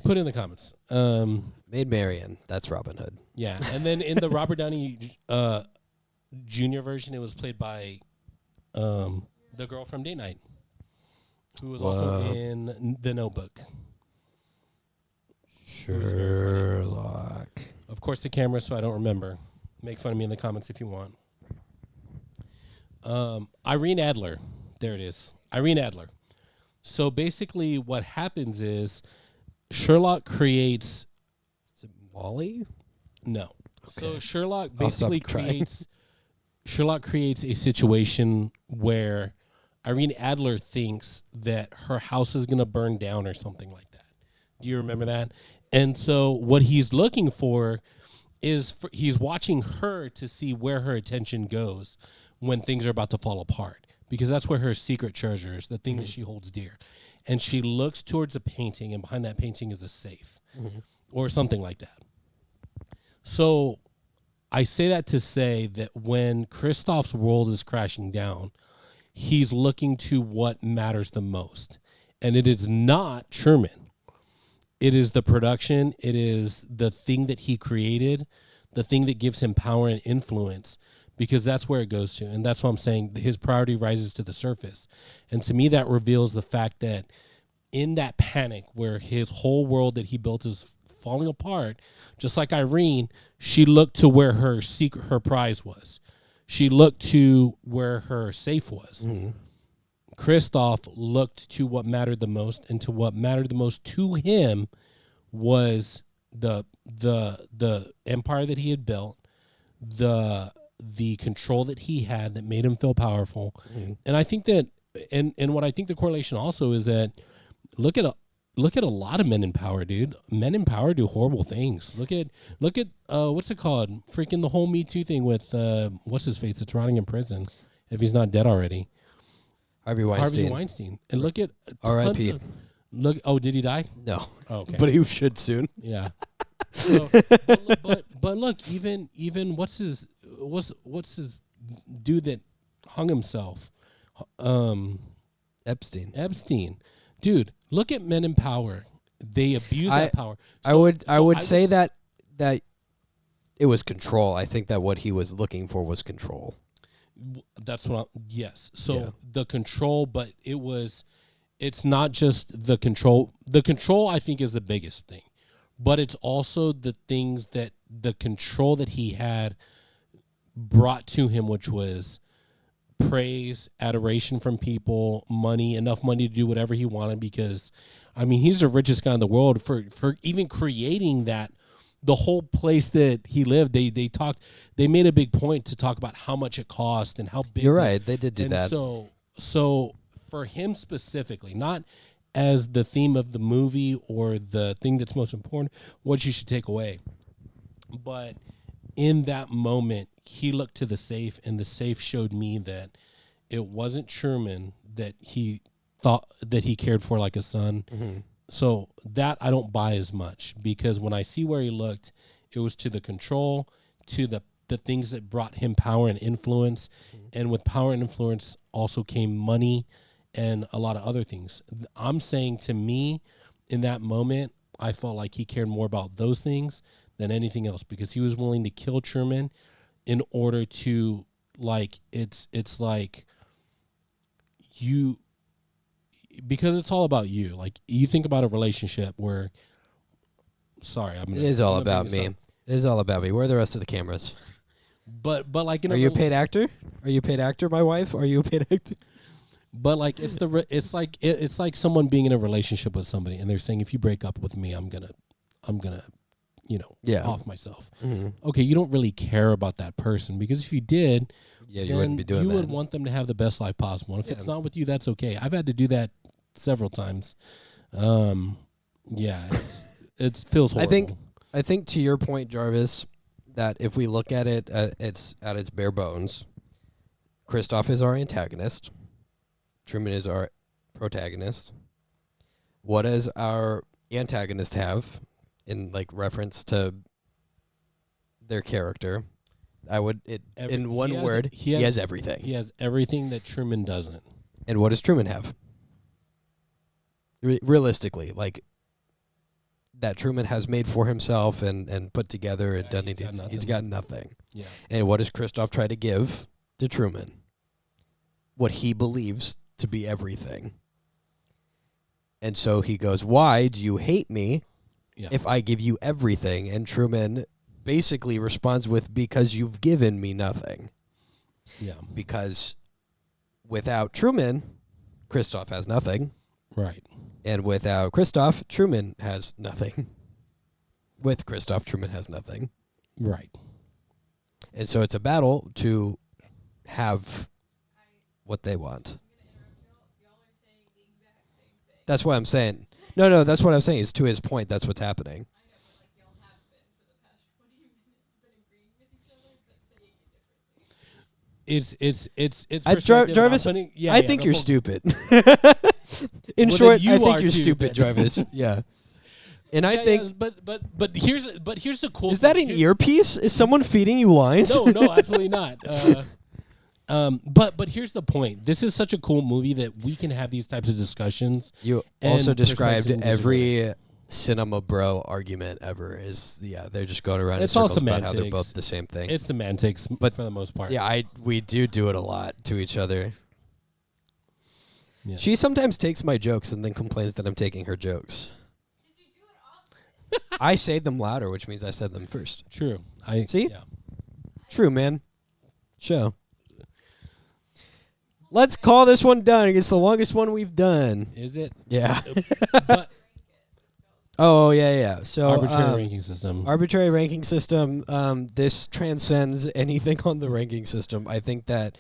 Put it in the comments. Maid Marian, that's Robin Hood. Yeah, and then in the Robert Downey Jr. version, it was played by the girl from Date Night, who was also in The Notebook. Sherlock. Of course, the camera, so I don't remember. Make fun of me in the comments if you want. Irene Adler. There it is. Irene Adler. So basically what happens is Sherlock creates... Is it Wally? No. Okay. So Sherlock basically creates a situation where Irene Adler thinks that her house is going to burn down or something like that. Do you remember that? And so what he's looking for is he's watching her to see where her attention goes when things are about to fall apart, because that's where her secret treasure is, the thing that she holds dear. And she looks towards a painting, and behind that painting is a safe or something like that. So I say that to say that when Kristoff's world is crashing down, he's looking to what matters the most. And it is not Truman. It is the production. It is the thing that he created, the thing that gives him power and influence, because that's where it goes to. And that's what I'm saying. His priority rises to the surface. And to me, that reveals the fact that in that panic where his whole world that he built is falling apart, just like Irene, she looked to where her prize was. She looked to where her safe was. Kristoff looked to what mattered the most, and to what mattered the most to him was the empire that he had built, the control that he had that made him feel powerful. And I think that, and what I think the correlation also is that look at a lot of men in power, dude. Men in power do horrible things. Look at what's it called? Freaking the whole Me Too thing with what's his face that's rotting in prison if he's not dead already. Harvey Weinstein. And look at R.I.P. Oh, did he die? No. Oh, okay. But he should soon. Yeah. So, but look, even what's his dude that hung himself? Epstein. Dude, look at men in power. They abuse that power. I would say that it was control. I think that what he was looking for was control. That's what yes. So the control, but it's not just the control. The control, I think, is the biggest thing. But it's also the things that the control that he had brought to him, which was praise, adoration from people, money, enough money to do whatever he wanted, because, I mean, he's the richest guy in the world for even creating that. The whole place that he lived, they made a big point to talk about how much it cost and how big. You're right. They did do that. So for him specifically, not as the theme of the movie or the thing that's most important, what you should take away. But in that moment, he looked to the safe, and the safe showed me that it wasn't Truman that he thought that he cared for like a son. So that I don't buy as much, because when I see where he looked, it was to the control, to the things that brought him power and influence. And with power and influence also came money and a lot of other things. I'm saying, to me, in that moment, I felt like he cared more about those things than anything else, because he was willing to kill Truman in order to, like, it's like you... Because it's all about you. Like, you think about a relationship where... Sorry, it is all about me. It is all about me. Where are the rest of the cameras? But like... Are you a paid actor? Are you a paid actor, my wife? Are you a paid actor? But like, it's like someone being in a relationship with somebody, and they're saying, if you break up with me, I'm gonna off myself. Mm-hmm. Okay, you don't really care about that person, because if you did, you wouldn't be doing that. You would want them to have the best life possible. And if it's not with you, that's okay. I've had to do that several times. It feels horrible. I think to your point, Jarvis, that if we look at it at its bare bones, Christoph is our antagonist. Truman is our protagonist. What does our antagonist have in reference to their character? In one word, he has everything. He has everything that Truman doesn't. And what does Truman have? Realistically, that Truman has made for himself and put together and done. He's got nothing. Yeah. And what does Christoph try to give to Truman? What he believes to be everything. And so he goes, "Why do you hate me if I give you everything?" And Truman basically responds with, "Because you've given me nothing." Yeah. Because without Truman, Christoph has nothing. Right. And without Christoph, Truman has nothing. With Christoph, Truman has nothing. Right. And so it's a battle to have what they want. That's what I'm saying. No, that's what I'm saying. Is to his point, that's what's happening. It's Jarvis, I think you're stupid. In short, I think you're stupid, Jarvis. Yeah. And I think but here's the cool Is that an earpiece? Is someone feeding you lines? No, absolutely not. But here's the point. This is such a cool movie that we can have these types of discussions. You also described every cinema bro argument ever they're just going around in circles about how they're both the same thing. It's semantics, but for the most part. Yeah, we do it a lot to each other. Yeah. She sometimes takes my jokes and then complains that I'm taking her jokes. I say them louder, which means I said them first. True. See? Yeah. True, man. Show. Let's call this one done. It's the longest one we've done. Is it? Yeah. But oh, yeah. So arbitrary ranking system. Arbitrary ranking system. This transcends anything on the ranking system. I think that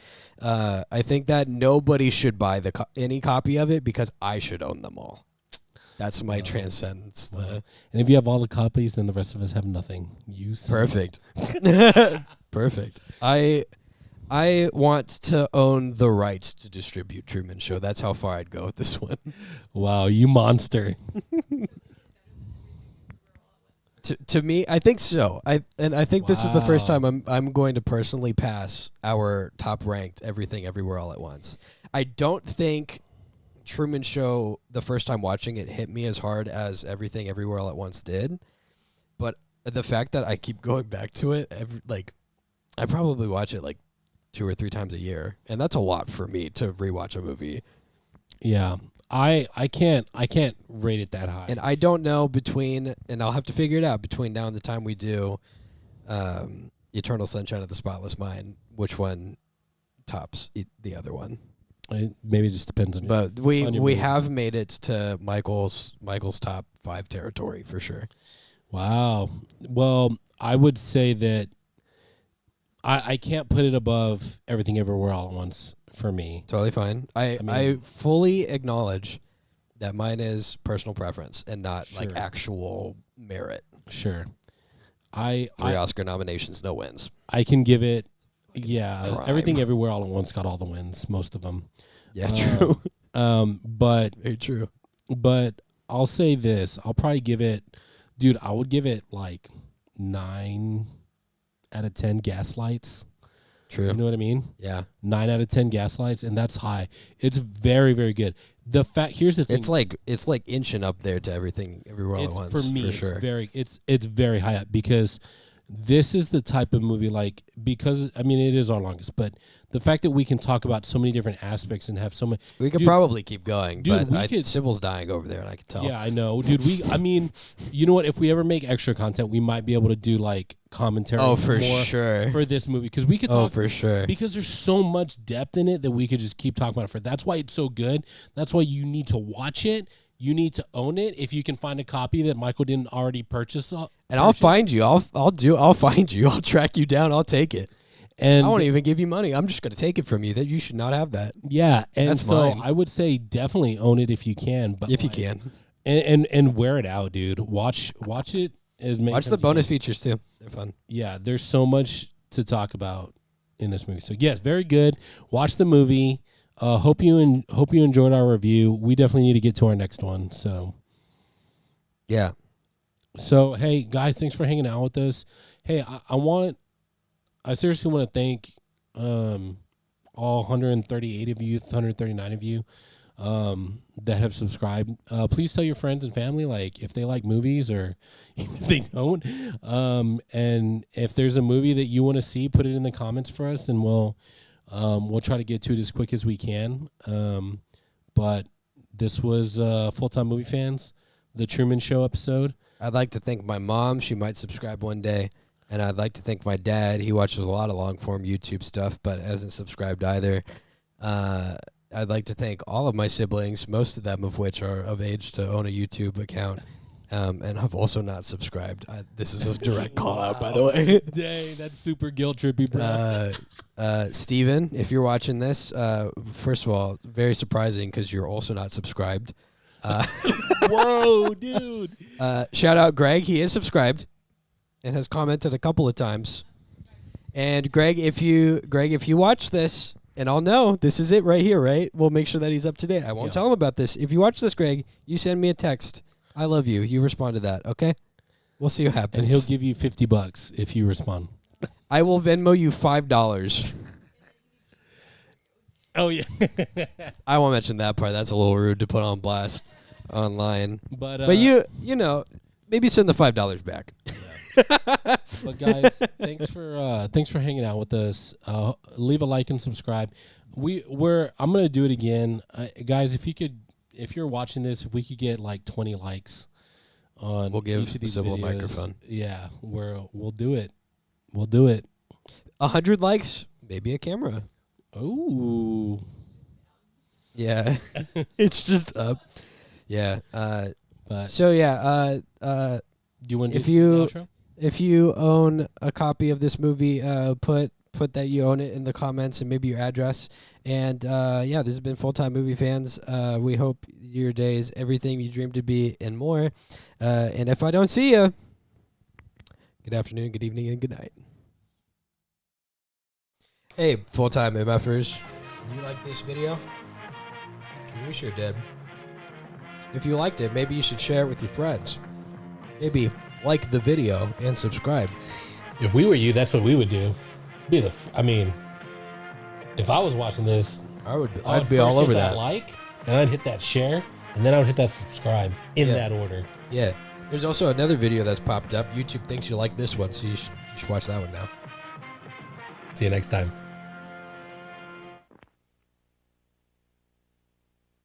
nobody should buy any copy of it because I should own them all. That's my transcendence. And if you have all the copies, then the rest of us have nothing. Perfect. Perfect. I want to own the rights to distribute Truman Show. That's how far I'd go with this one. Wow, you monster. To me, I think so. I think this is the first time I'm going to personally pass our top ranked Everything Everywhere All at Once. I don't think Truman Show, the first time watching it, hit me as hard as Everything Everywhere All at Once did. But the fact that I keep going back to it, I probably watch it 2 or 3 times a year, and that's a lot for me to rewatch a movie. Yeah. I can't rate it that high. And I don't know and I'll have to figure it out between now and the time we do Eternal Sunshine of the Spotless Mind, which one tops the other one. Maybe it just depends on But we have made it to Michael's top 5 territory for sure. Wow. Well, I would say that I can't put it above Everything Everywhere All at Once for me. Totally fine. I fully acknowledge that mine is personal preference and not actual merit. Sure. 3 Oscar nominations, no wins. I can give it, Crime. Everything Everywhere All at Once got all the wins, most of them. Yeah, true. But very true. But I'll say this. I'll probably give it, dude, I would give it 9 out of 10 gaslights. True. You know what I mean? Yeah. 9 out of 10 gaslights, and that's high. It's very, very good. Here's the thing. It's like inching up there to Everything Everywhere All at Once. For me, for sure. It's very high up because this is the type of movie because it is our longest, but the fact that we can talk about so many different aspects and have so many. We could probably keep going, but Sybil's dying over there, and I can tell. Yeah, I know, dude. You know what? If we ever make extra content, we might be able to do commentary. Oh, for sure. For this movie, because we could talk. Oh, for sure. Because there's so much depth in it that we could just keep talking about it. That's why it's so good. That's why you need to watch it. You need to own it. If you can find a copy that Michael didn't already purchase, and I'll find you. I'll find you. I'll track you down. I'll take it. And I won't even give you money. I'm just going to take it from you. That you should not have that. Yeah, and That's so mine. I would say definitely own it if you can. But If you can, and wear it out, dude. Watch it as many watch times the as bonus you can. features too. They're fun. Yeah, there's so much to talk about in this movie. So yes, very good. Watch the movie. Hope you enjoyed our review. We definitely need to get to our next one. So Yeah. So hey guys, thanks for hanging out with us. Hey, I seriously want to thank all 138 of you, 139 of you that have subscribed. Please tell your friends and family, like, if they like movies or if they don't. And if there's a movie that you want to see, put it in the comments for us, and we'll try to get to it as quick as we can. But this was Full-Time Movie Fans, the Truman Show episode. I'd like to thank my mom. She might subscribe one day. And I'd like to thank my dad. He watches a lot of long-form YouTube stuff, but hasn't subscribed either. I'd like to thank all of my siblings, most of them of which are of age to own a YouTube account, and have also not subscribed. This is a direct call-out, by the way. Dang, that's super guilt-trippy, bro. Steven, if you're watching this, first of all, very surprising because you're also not subscribed. Whoa, dude. Shout out Greg. He is subscribed and has commented a couple of times. And Greg, if you watch this, and I'll know this is it right here, right? We'll make sure that he's up to date. I won't tell him about this. If you watch this, Greg, you send me a text. I love you. You respond to that, okay? We'll see what happens. And he'll give you $50 if you respond. I will Venmo you $5. Oh yeah. I won't mention that part. That's a little rude to put on blast online. But you know, maybe send the $5 back. But guys, thanks for hanging out with us. Leave a like and subscribe. I'm gonna do it again, guys. If you're watching this, if we could get like 20 likes on, we'll give each of these Sybil a videos, microphone. Yeah, we'll do it. We'll do it. 100 likes, maybe a camera. Ooh. Yeah, it's just up. Yeah. But So yeah. do you want to if do you the outro? if you own a copy of this movie, put that you own it in the comments and maybe your address. And yeah, this has been Full-Time Movie Fans. We hope your day is everything you dream to be and more. And if I don't see you, good afternoon, good evening, and good night. Hey, Full-Time MFers, you like this video? 'Cause we sure did. If you liked it, maybe you should share it with your friends. Maybe like the video and subscribe. If we were you, that's what we would do. I mean, if I was watching this, I'd be all over that. Like, and I'd hit that share, and then I would hit that subscribe in that order. Yeah. There's also another video that's popped up. YouTube thinks you like this one, so you should watch that one now. See you next time.